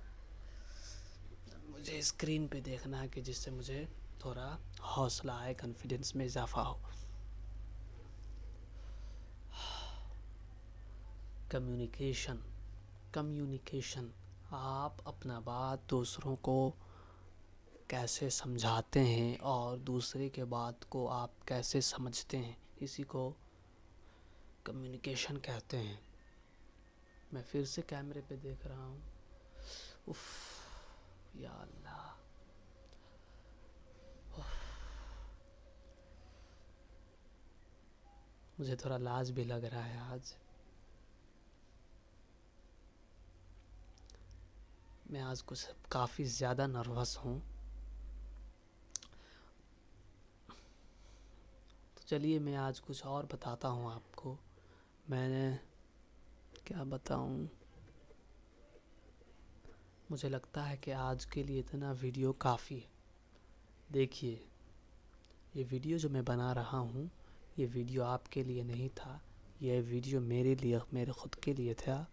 मुझे स्क्रीन पे देखना है कि जिससे मुझे थोड़ा हौसला आए, कॉन्फिडेंस में इजाफा हो। कम्युनिकेशन, कम्युनिकेशन, आप अपना बात दूसरों को कैसे समझाते हैं और दूसरे के बात को आप कैसे समझते हैं, इसी को कम्युनिकेशन कहते हैं। मैं फिर से कैमरे पे देख रहा हूँ। उफ, या अल्लाह, मुझे थोड़ा लाज भी लग रहा है आज। मैं आज कुछ काफ़ी ज़्यादा नर्वस हूँ। तो चलिए मैं आज कुछ और बताता हूँ आपको। मैंने क्या बताऊँ, मुझे लगता है कि आज के लिए इतना वीडियो काफ़ी है। देखिए, ये वीडियो जो मैं बना रहा हूँ, ये वीडियो आपके लिए नहीं था, ये वीडियो मेरे लिए, मेरे ख़ुद के लिए था।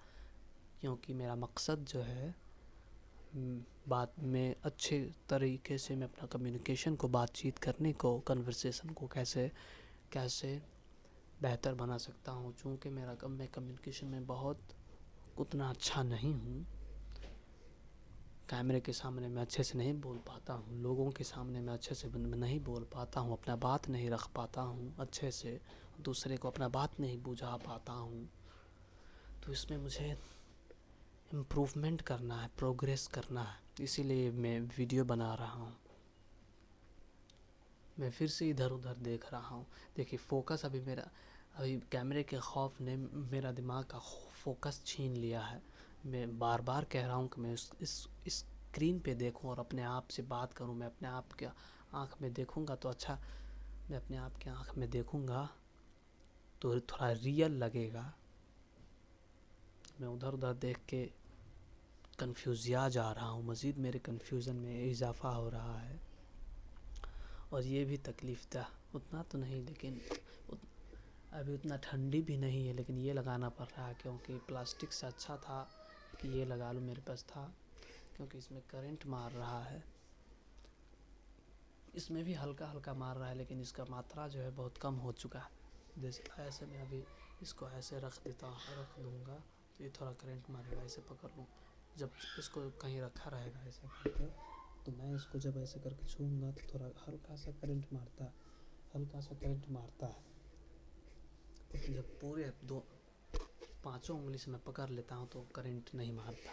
क्योंकि मेरा मकसद जो है, बात में अच्छे तरीके से मैं अपना कम्युनिकेशन को, बातचीत करने को, कन्वर्सेशन को कैसे कैसे बेहतर बना सकता हूँ। चूँकि मैं कम्युनिकेशन में बहुत उतना अच्छा नहीं हूँ। कैमरे के सामने मैं अच्छे से नहीं बोल पाता हूँ, लोगों के सामने मैं अच्छे से नहीं बोल पाता हूँ, अपना बात नहीं रख पाता हूँ अच्छे से, दूसरे को अपना बात नहीं बुझा पाता हूँ। तो इसमें मुझे इम्प्रूवमेंट करना है, प्रोग्रेस करना है, इसीलिए मैं वीडियो बना रहा हूँ। मैं फिर से इधर उधर देख रहा हूँ। देखिए, फोकस अभी कैमरे के खौफ ने मेरा दिमाग का फोकस छीन लिया है। मैं बार बार कह रहा हूँ कि मैं इस स्क्रीन पे देखूँ और अपने आप से बात करूँ। मैं अपने आप के आँख में देखूँगा तो अच्छा, मैं अपने आप के आँख में देखूँगा तो थोड़ा रियल लगेगा। मैं उधर उधर देख के कन्फ्यूज़िया जा रहा हूँ, मज़ीद मेरे कन्फ्यूज़न में इजाफ़ा हो रहा है। और ये भी तकलीफ़ था, उतना तो नहीं, लेकिन अभी उतना ठंडी भी नहीं है, लेकिन ये लगाना पड़ रहा है क्योंकि प्लास्टिक से अच्छा था कि ये लगा लूँ, मेरे पास था। क्योंकि इसमें करंट मार रहा है, इसमें भी हल्का हल्का मार रहा है, लेकिन इसका मात्रा जो है बहुत कम हो चुका है। जैसे ऐसे में अभी इसको ऐसे रख दूँगा तो ये थोड़ा करंट मारेगा। ऐसे पकड़ लूँ, जब इसको कहीं रखा रहेगा ऐसे करके, तो मैं इसको जब ऐसे करके छूँगा तो थोड़ा हल्का सा करंट मारता है, हल्का सा करंट मारता है। लेकिन जब पूरे पाँचों उंगली से मैं पकड़ लेता हूँ तो करंट नहीं मारता,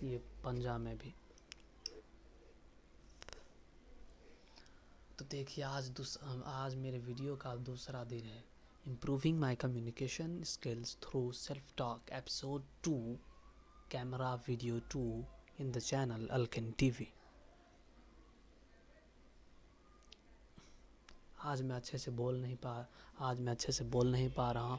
ये पंजा में भी। तो देखिए, आज मेरे वीडियो का दूसरा दिन है, improving my communication skills through self talk, episode 2, camera video 2 in the channel alkane TV. आज मैं अच्छे से बोल नहीं पा रहा।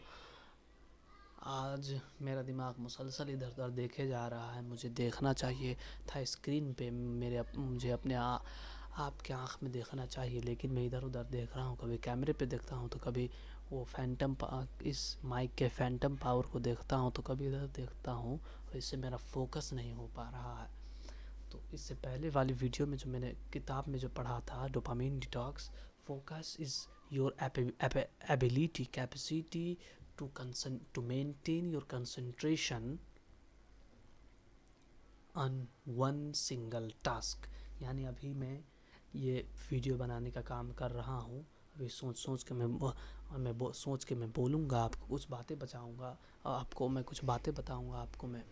आज मेरा दिमाग मुसलसल इधर उधर देखे जा रहा है। मुझे देखना चाहिए था स्क्रीन पे, मुझे अपने आपके आँख में देखना चाहिए, लेकिन मैं इधर उधर देख रहा हूँ। कभी कैमरे पे देखता हूँ तो कभी वो इस माइक के फैंटम पावर को देखता हूँ, तो कभी इधर देखता हूँ, और इससे मेरा फोकस नहीं हो पा रहा है। तो इससे पहले वाली वीडियो में जो मैंने किताब में जो पढ़ा था, dopamine detox, focus is your ability, capacity to maintain your concentration on one single task. यानी अभी मैं ये वीडियो बनाने का काम कर रहा हूँ। अभी सोच के मैं बोलूँगा, आपको कुछ बातें बचाऊँगा, आपको मैं कुछ बातें बताऊँगा, आपको मैं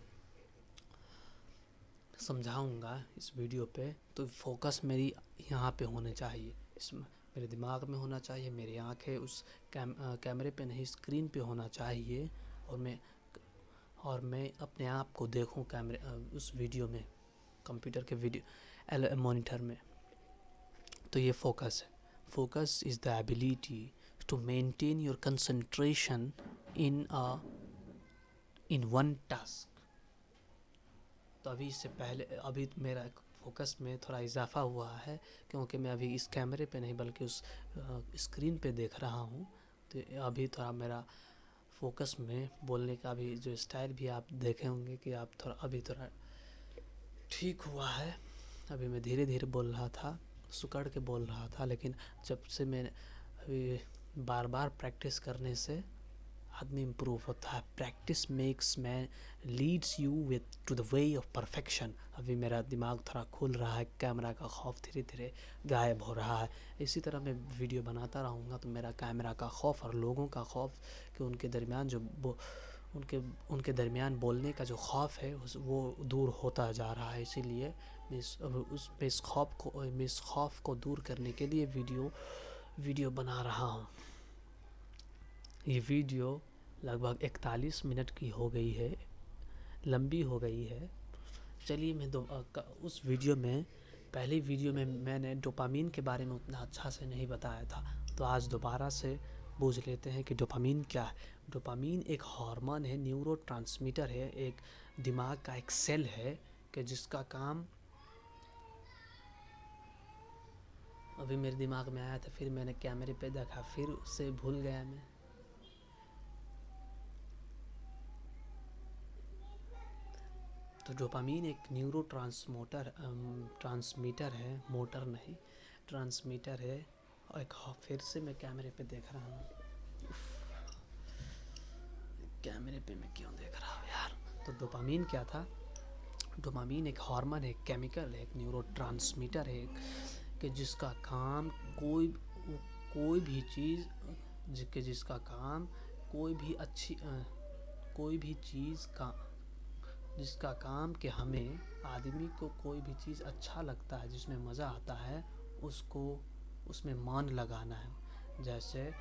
समझाऊँगा इस वीडियो पे। तो फोकस मेरी यहाँ पे होने चाहिए, इस मेरे दिमाग में होना चाहिए, मेरी आँखें उस कैमरे पे नहीं स्क्रीन पे होना चाहिए, और मैं अपने आप को देखूं कैमरे उस वीडियो में, कंप्यूटर के वीडियो मॉनिटर में। तो ये फोकस है। Focus is the ability to maintain your concentration in one task. तो अभी इससे पहले अभी मेरा फोकस में थोड़ा इजाफा हुआ है, क्योंकि मैं अभी इस कैमरे पे नहीं बल्कि उस स्क्रीन पे देख रहा हूँ। तो अभी थोड़ा मेरा फोकस में बोलने का भी जो स्टाइल भी आप देखे होंगे कि आप थोड़ा ठीक हुआ है। अभी मैं धीरे धीरे बोल रहा था, सुकड़ के बोल रहा था, लेकिन जब से मैं अभी बार बार प्रैक्टिस करने से आदमी इम्प्रूव होता है। Practice makes man leads you with to the way of perfection. अभी मेरा दिमाग थोड़ा खुल रहा है, कैमरा का खौफ धीरे धीरे गायब हो रहा है। इसी तरह मैं वीडियो बनाता रहूँगा तो मेरा कैमरा का खौफ और लोगों का खौफ कि उनके दरमियान उनके दरमियान बोलने का जो खौफ है वो दूर होता जा रहा है। इसीलिए मैं इस खौफ को दूर करने के लिए वीडियो बना रहा हूँ। ये वीडियो लगभग 41 मिनट की हो गई है, लंबी हो गई है। चलिए मैं उस वीडियो में, पहली वीडियो में मैंने डोपामीन के बारे में उतना अच्छा से नहीं बताया था, तो आज दोबारा से बूझ लेते हैं कि डोपामीन क्या है। डोपामीन एक हार्मोन है, न्यूरोट्रांसमीटर है, एक दिमाग का एक सेल है कि जिसका काम अभी मेरे दिमाग में आया था, फिर मैंने कैमरे पे देखा, फिर उससे भूल गया मैं। तो डोपामीन एक ट्रांसमीटर है, मोटर नहीं, ट्रांसमीटर है। एक फिर से मैं कैमरे पे देख रहा हूँ, कैमरे पे मैं क्यों देख रहा हूँ यार। तो डोपामीन क्या था? डोपामीन एक हार्मोन है, केमिकल है, एक न्यूरोट्रांसमीटर है कि जिसका काम कोई भी चीज़ जिसका काम कोई भी चीज़ का जिसका काम कि हमें आदमी को कोई भी चीज़ अच्छा लगता है, जिसमें मज़ा आता है, उसको उसमें मन लगाना है। जैसे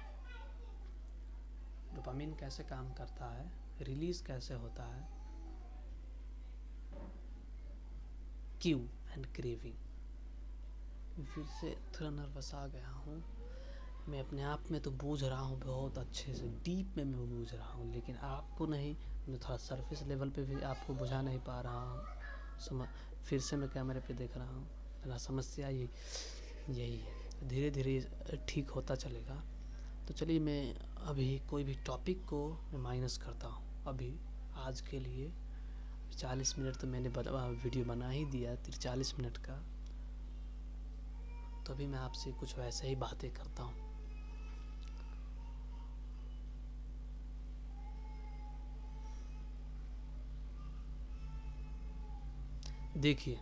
डोपामीन कैसे काम करता है, रिलीज़ कैसे होता है, क्यू एंड क्रेविंग। फिर से थोड़ा नर्वस आ गया हूँ मैं, अपने आप में तो बूझ रहा हूँ बहुत अच्छे से, डीप में मैं बूझ रहा हूँ, लेकिन आपको नहीं, मैं थोड़ा सरफेस लेवल पे भी आपको बुझा नहीं पा रहा हूँ। फिर से मैं कैमरे पे देख रहा हूँ। मेरा समस्या यही है, धीरे धीरे ठीक होता चलेगा। तो चलिए मैं अभी कोई भी टॉपिक को मैं माइनस करता हूँ। अभी आज के लिए 40 मिनट तो मैंने वीडियो बना ही दिया, 40 मिनट का। तो अभी मैं आपसे कुछ वैसे ही बातें करता हूँ। देखिए,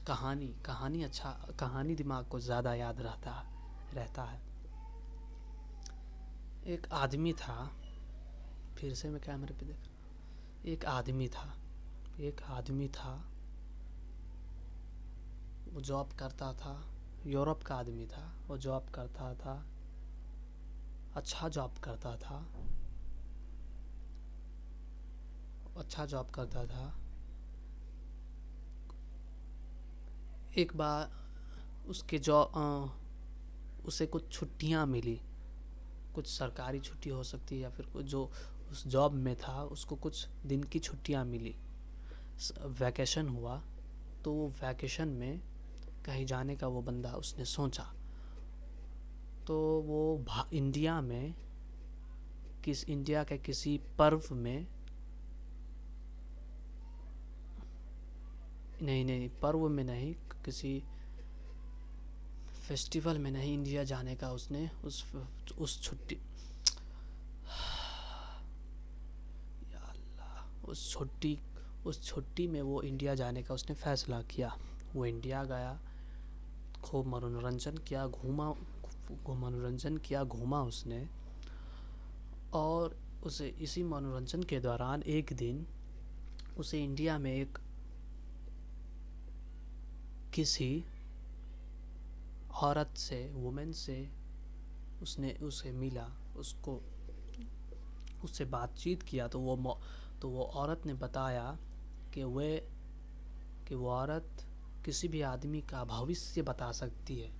कहानी दिमाग को ज़्यादा याद रहता है। एक आदमी था, फिर से मैं कैमरे पे देख, एक आदमी था, वो जॉब करता था, यूरोप का आदमी था, वो जॉब करता था, अच्छा जॉब करता था। एक बार उसे कुछ छुट्टियां मिली, कुछ सरकारी छुट्टी हो सकती है या फिर जो उस जॉब में था उसको कुछ दिन की छुट्टियां मिली, वैकेशन हुआ। तो वो वैकेशन में कहीं जाने का वो बंदा उसने सोचा, तो वो इंडिया के किसी पर्व में, पर्व में नहीं, किसी फेस्टिवल में नहीं, इंडिया जाने का उसने उस छुट्टी या अल्लाह, उस छुट्टी में वो इंडिया जाने का उसने फ़ैसला किया। वो इंडिया गया, खूब मनोरंजन किया, घूमा उसने। और उसे इसी मनोरंजन के दौरान एक दिन उसे इंडिया में एक किसी औरत से, वुमेन से उसे मिला, उससे बातचीत किया। तो वो औरत ने बताया कि वो औरत किसी भी आदमी का भविष्य बता सकती है।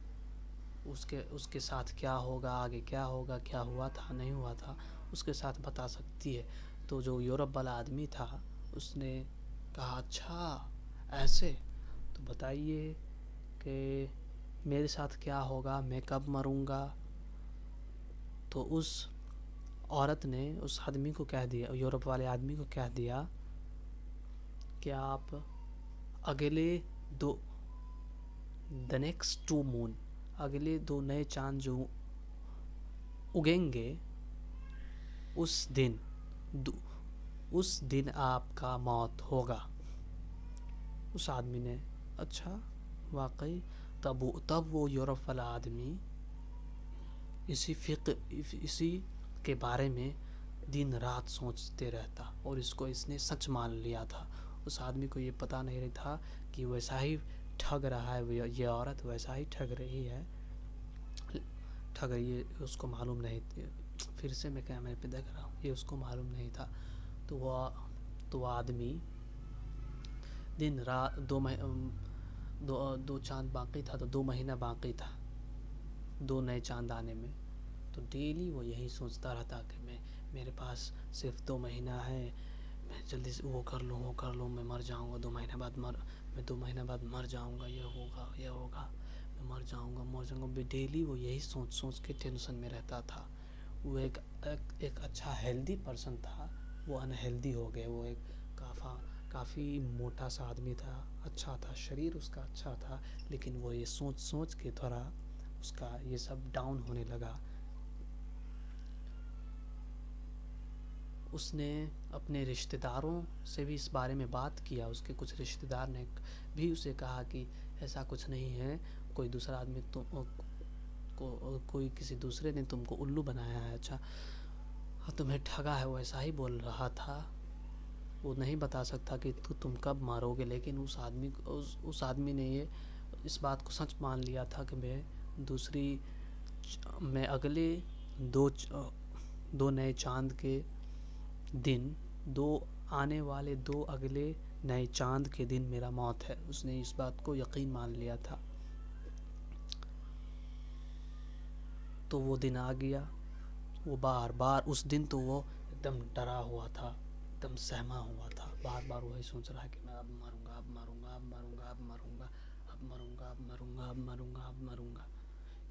उसके साथ क्या होगा, आगे क्या होगा, क्या हुआ था नहीं हुआ था, उसके साथ बता सकती है। तो जो यूरोप वाला आदमी था उसने कहा, अच्छा ऐसे, तो बताइए कि मेरे साथ क्या होगा, मैं कब मरूंगा। तो उस औरत ने उस आदमी को कह दिया, यूरोप वाले आदमी को कह दिया कि आप अगले द नेक्स्ट 2 मून, अगले 2 नए चांद जो उगेंगे उस दिन आपका मौत होगा। उस आदमी ने, अच्छा वाकई। तब वो यूरोप वाला आदमी इसी के बारे में दिन रात सोचते रहता और इसने सच मान लिया था। उस आदमी को ये पता नहीं था कि वैसा ही ठग रहा है, ये औरत वैसा ही ठग रही है, उसको मालूम नहीं थी। फिर से मैं कैमरे पे देख रहा हूँ, ये उसको मालूम नहीं था। तो वो आदमी दिन रात, दो चांद बाकी था, तो 2 महीना बाकी था 2 नए चांद आने में। तो डेली वो यही सोचता रहता कि मेरे पास सिर्फ 2 महीना है, मैं जल्दी से वो कर लूँ, मैं मर जाऊँगा 2 महीने बाद, मैं 2 महीने बाद मर जाऊँगा, ये होगा, मैं मर जाऊँगा। डेली वो यही सोच के टेंशन में रहता था। वो एक अच्छा हेल्दी पर्सन था, वो अनहेल्दी हो गया। वो एक काफ़ी मोटा सा आदमी था, अच्छा था, शरीर उसका अच्छा था, लेकिन वो ये सोच के थोड़ा उसका ये सब डाउन होने लगा। उसने अपने रिश्तेदारों से भी इस बारे में बात किया। उसके कुछ रिश्तेदार ने भी उसे कहा कि ऐसा कुछ नहीं है, कोई दूसरा आदमी कोई किसी दूसरे ने तुमको उल्लू बनाया है, अच्छा हाँ तुम्हें ठगा है, वो ऐसा ही बोल रहा था। वो नहीं बता सकता कि तुम कब मारोगे। लेकिन उस आदमी ने इस बात को सच मान लिया था कि मैं अगले दो नए चांद के दिन, आने वाले 2 अगले नए चांद के दिन मेरा मौत है। उसने इस बात को यकीन मान लिया था। तो वो दिन आ गया। वो बार उस दिन तो वो एकदम डरा हुआ था, एकदम सहमा हुआ था, बार वही सोच रहा है कि मैं अब मरूंगा।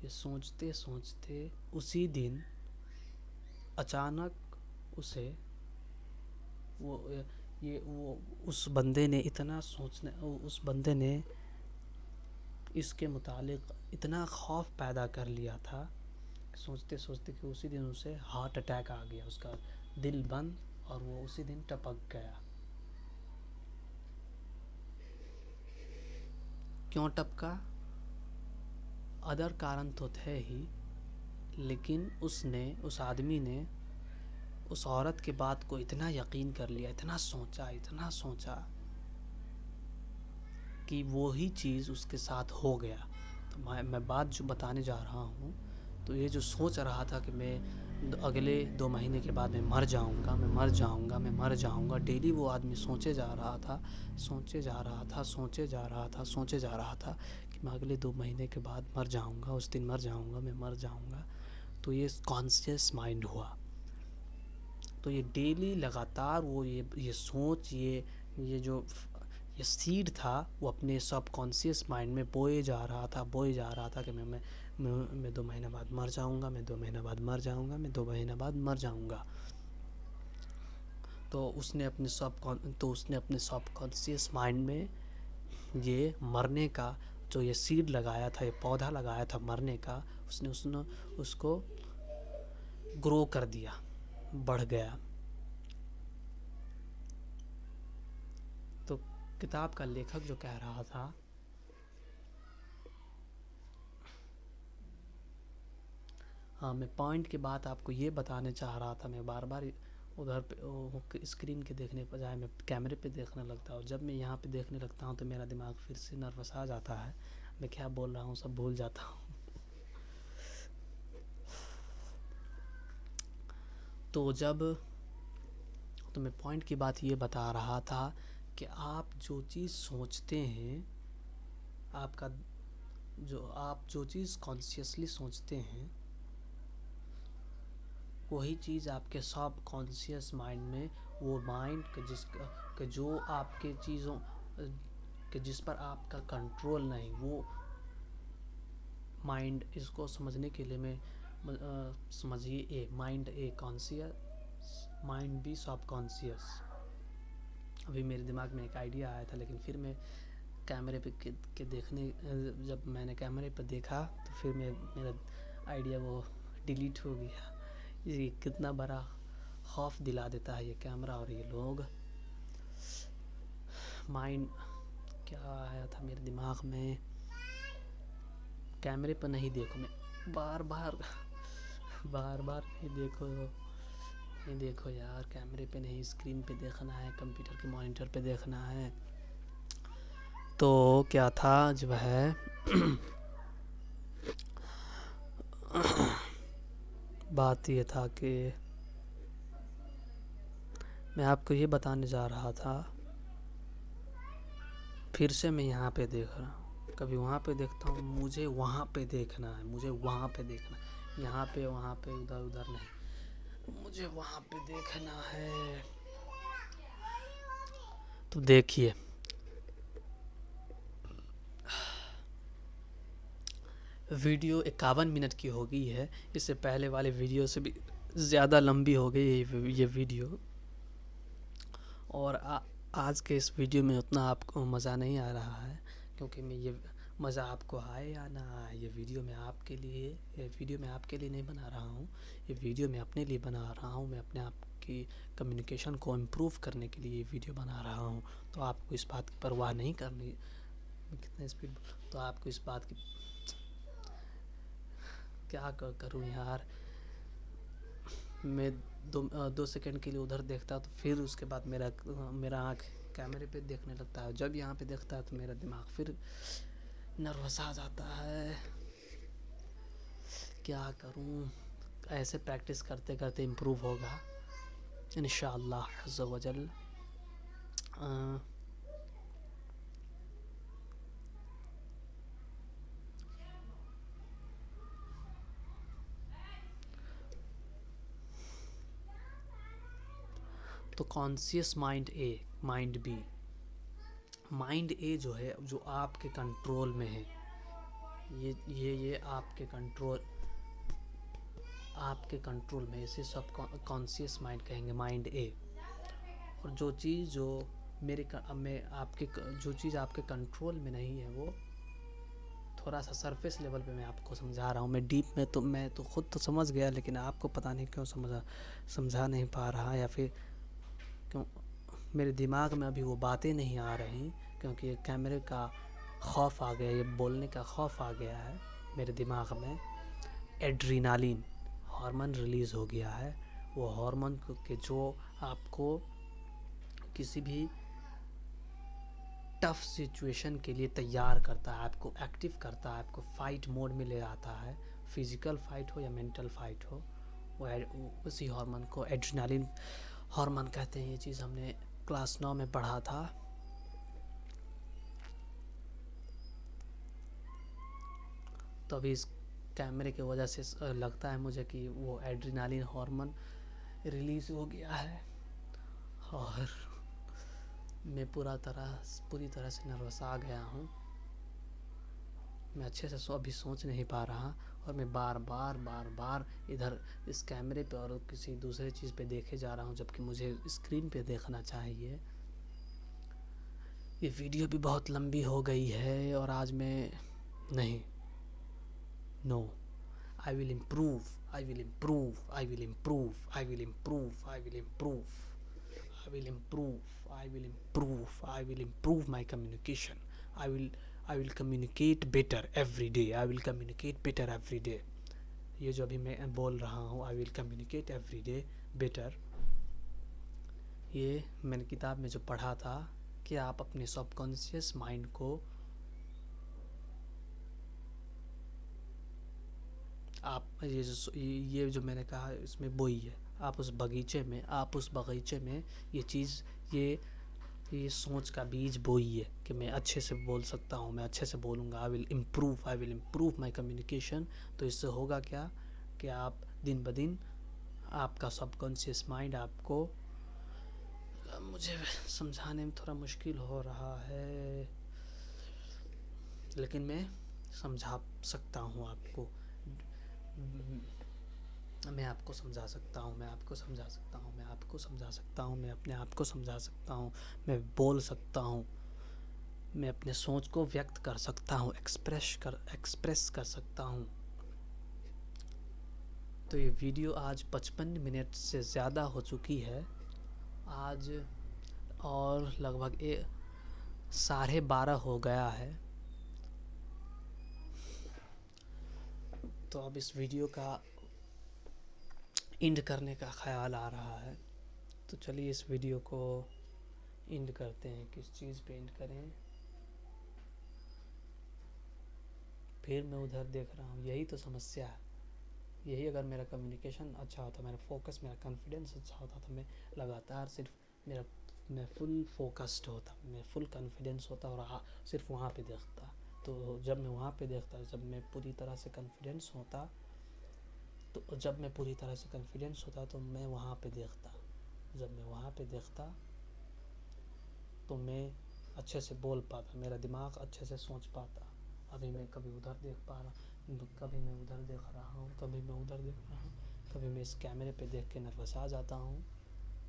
ये सोचते उसी दिन अचानक उसे उस बंदे ने इसके मुतालिक इतना खौफ पैदा कर लिया था, सोचते कि उसी दिन उसे हार्ट अटैक आ गया, उसका दिल बंद और वो उसी दिन टपक गया। क्यों टपका? अदर कारण तो थे ही, लेकिन उस आदमी ने उस औरत के बात को इतना यकीन कर लिया, इतना सोचा कि वो ही चीज़ उसके साथ हो गया। तो मैं बात जो बताने जा रहा हूँ, तो ये जो सोच रहा था कि मैं अगले 2 महीने के बाद मैं मर जाऊँगा, डेली वो आदमी सोचे जा रहा था कि मैं अगले 2 महीने के बाद मर जाऊँगा, उस दिन मैं मर जाऊँगा। तो ये कॉन्शियस माइंड हुआ। तो ये डेली लगातार वो ये सोच, ये जो ये सीड था, वो अपने सबकॉन्शियस माइंड में बोए जा रहा था कि मैं 2 महीने बाद मर जाऊँगा, मैं 2 महीने बाद मर जाऊँगा। तो उसने अपने सबकॉन्शियस माइंड में ये मरने का जो ये सीड लगाया था, ये पौधा लगाया था मरने का, उसने उसको ग्रो कर दिया, बढ़ गया। किताब का लेखक जो कह रहा था, हाँ, मैं पॉइंट की बात आपको ये बताने चाह रहा था। मैं बार बार उधर पे स्क्रीन के देखने के बजाय मैं कैमरे पे देखने लगता हूँ। जब मैं यहाँ पे देखने लगता हूँ तो मेरा दिमाग फिर से नर्वस आ जाता है, मैं क्या बोल रहा हूँ सब भूल जाता हूँ। तो मैं पॉइंट की बात ये बता रहा था कि आप जो चीज़ सोचते हैं, आप जो चीज़ कॉन्शियसली सोचते हैं, वही चीज़ आपके सब कॉन्शियस माइंड में, वो माइंड के जो आपके चीज़ों के जिस पर आपका कंट्रोल नहीं, वो माइंड, इसको समझने के लिए मैं समझिए, mind A conscious, mind B subconscious. अभी मेरे दिमाग में एक आइडिया आया था, लेकिन फिर मैं कैमरे पे के देखने, जब मैंने कैमरे पर देखा तो फिर मेरा आइडिया वो डिलीट हो गया। ये कितना बड़ा खौफ दिला देता है ये कैमरा और ये लोग। माइंड क्या आया था मेरे दिमाग में, कैमरे पर नहीं देखो, मैं बार बार नहीं देखो यार, कैमरे पे नहीं, स्क्रीन पे देखना है, कंप्यूटर के मॉनिटर पे देखना है। तो क्या था जो है बात ये था कि मैं आपको ये बताने जा रहा था, फिर से मैं यहाँ पे देख रहा हूँ, कभी वहाँ पे देखता हूँ, मुझे वहाँ पे देखना है, मुझे वहाँ पे देखना है, यहाँ पे वहाँ पे उधर उधर नहीं, मुझे वहाँ पे देखना है। तो देखिए, वीडियो 51 मिनट की हो गई है, इससे पहले वाले वीडियो से भी ज़्यादा लंबी हो गई ये वीडियो। और आज के इस वीडियो में उतना आपको मज़ा नहीं आ रहा है, क्योंकि मैं ये मज़ा आपको आए या ना आए, ये वीडियो मैं आपके लिए नहीं बना रहा हूँ, ये वीडियो मैं अपने लिए बना रहा हूँ। मैं अपने आप की कम्युनिकेशन को इम्प्रूव करने के लिए ये वीडियो बना रहा हूँ। तो आपको इस बात की परवाह नहीं करनी, कितना स्पीड, तो आपको इस बात की क्या करूँ यार, मैं 2 सेकंड के लिए उधर देखता तो फिर उसके बाद मेरा आँख कैमरे पे देखने लगता है। जब यहाँ पे देखता है तो मेरा दिमाग फिर नर्वस आ जाता है। क्या करूँ, ऐसे प्रैक्टिस करते करते इम्प्रूव होगा इंशाअल्लाह अज़्ज़ा वजल। तो conscious mind A, mind B. Mind A जो है, जो आपके कंट्रोल में है, ये आपके कंट्रोल में, इसे सब कॉन्शियस माइंड कहेंगे, माइंड ए। और जो चीज़ जो चीज़ आपके कंट्रोल में नहीं है, वो थोड़ा सा सरफेस लेवल पे मैं आपको समझा रहा हूँ। मैं डीप में तो मैं तो खुद तो समझ गया, लेकिन आपको पता नहीं क्यों समझा नहीं पा रहा, या फिर क्यों मेरे दिमाग में अभी वो बातें नहीं आ रही, क्योंकि ये कैमरे का खौफ आ गया, ये बोलने का खौफ आ गया है मेरे दिमाग में। एड्रीनालिन हार्मोन रिलीज़ हो गया है, वो हार्मोन के जो आपको किसी भी टफ सिचुएशन के लिए तैयार करता है, आपको एक्टिव करता है, आपको फाइट मोड में ले आता है, फिजिकल फाइट हो या मेंटल फाइट हो, वो उसी हार्मोन को एड्रेनालिन हार्मोन कहते हैं। ये चीज़ हमने क्लास 9 में पढ़ा था। तो अभी इस कैमरे की वजह से लगता है मुझे कि वो एड्रेनालिन हार्मोन रिलीज़ हो गया है, और मैं पूरी तरह से नर्वस आ गया हूँ। मैं अच्छे से अभी सोच नहीं पा रहा, और मैं बार बार इधर इस कैमरे पे और किसी दूसरे चीज़ पे देखे जा रहा हूँ, जबकि मुझे स्क्रीन पे देखना चाहिए। ये वीडियो भी बहुत लंबी हो गई है, और आज मैं नहीं, no, I will improve, I will improve, I will improve, I will improve, I will improve, I will improve, I will improve, I will improve my communication. I will communicate better every day. I will communicate better every day. ये जो अभी मैं बोल रहा हूँ, I will communicate every day better, ये मैंने किताब में जो पढ़ा था कि आप अपने सबकॉन्शियस माइंड को आप ये जो मैंने कहा इसमें बोइए। आप उस बगीचे में ये चीज़, ये सोच का बीज बोइए कि मैं अच्छे से बोल सकता हूँ, मैं अच्छे से बोलूँगा। I will improve my communication. तो इससे होगा क्या कि आप दिन ब दिन आपका सबकॉन्शियस माइंड आपको, मुझे समझाने में थोड़ा मुश्किल हो रहा है लेकिन मैं समझा सकता हूँ आपको। मैं आपको समझा सकता हूँ, मैं आपको समझा सकता हूँ, मैं आपको समझा सकता हूँ, मैं अपने आप को समझा सकता हूँ, मैं बोल सकता हूँ, मैं अपने सोच को व्यक्त कर सकता हूँ, एक्सप्रेस कर सकता हूँ। तो ये वीडियो आज 55 मिनट से ज़्यादा हो चुकी है आज, और लगभग 12:30 हो गया है। तो अब इस वीडियो का एंड करने का ख्याल आ रहा है। तो चलिए इस वीडियो को एंड करते हैं। किस चीज़ पे एंड करें? फिर मैं उधर देख रहा हूँ, यही तो समस्या है। यही अगर मेरा कम्युनिकेशन अच्छा होता, मेरा फोकस, मेरा कॉन्फिडेंस अच्छा होता तो मैं लगातार सिर्फ मैं फुल फोकस्ड होता, मैं फुल कॉन्फिडेंस होता और सिर्फ वहाँ पे देखता। तो जब मैं वहाँ पे देखता, जब मैं पूरी तरह से कॉन्फिडेंस होता तो मैं वहाँ पे देखता। जब मैं वहाँ पे देखता तो मैं अच्छे से बोल पाता, मेरा दिमाग अच्छे से सोच पाता। अभी मैं कभी उधर देख पा रहा, कभी मैं उधर देख रहा हूँ, कभी मैं उधर देख रहा हूँ, कभी मैं इस कैमरे पे देख के नर्वस आ जाता हूँ।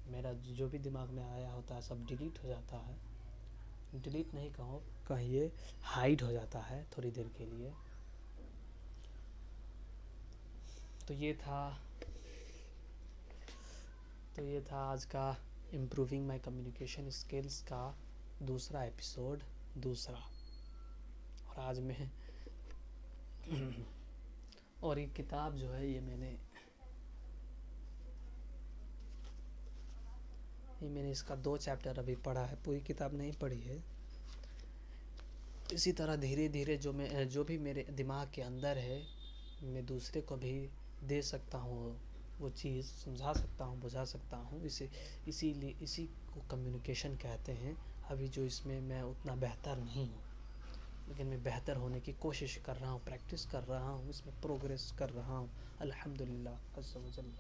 मेरा जो भी दिमाग में आया होता है सब डिलीट हो जाता है। डिलीट नहीं कहिए, हाइड हो जाता है थोड़ी देर के लिए। तो ये था आज का इम्प्रूविंग माई कम्युनिकेशन स्किल्स का दूसरा एपिसोड। और आज मैं और ये किताब जो है, ये मैंने इसका 2 चैप्टर अभी पढ़ा है, पूरी किताब नहीं पढ़ी है। इसी तरह धीरे धीरे जो भी मेरे दिमाग के अंदर है, मैं दूसरे को भी दे सकता हूँ, वो चीज़ समझा सकता हूँ, बुझा सकता हूँ। इसीलिए इसी को कम्युनिकेशन कहते हैं। अभी जो इसमें मैं उतना बेहतर नहीं हूँ, लेकिन मैं बेहतर होने की कोशिश कर रहा हूँ, प्रैक्टिस कर रहा हूँ, इसमें प्रोग्रेस कर रहा हूँ अल्हम्दुलिल्लाह अज़्ज़ा व जल।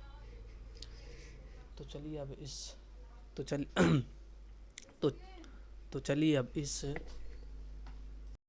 तो चलिए अब इस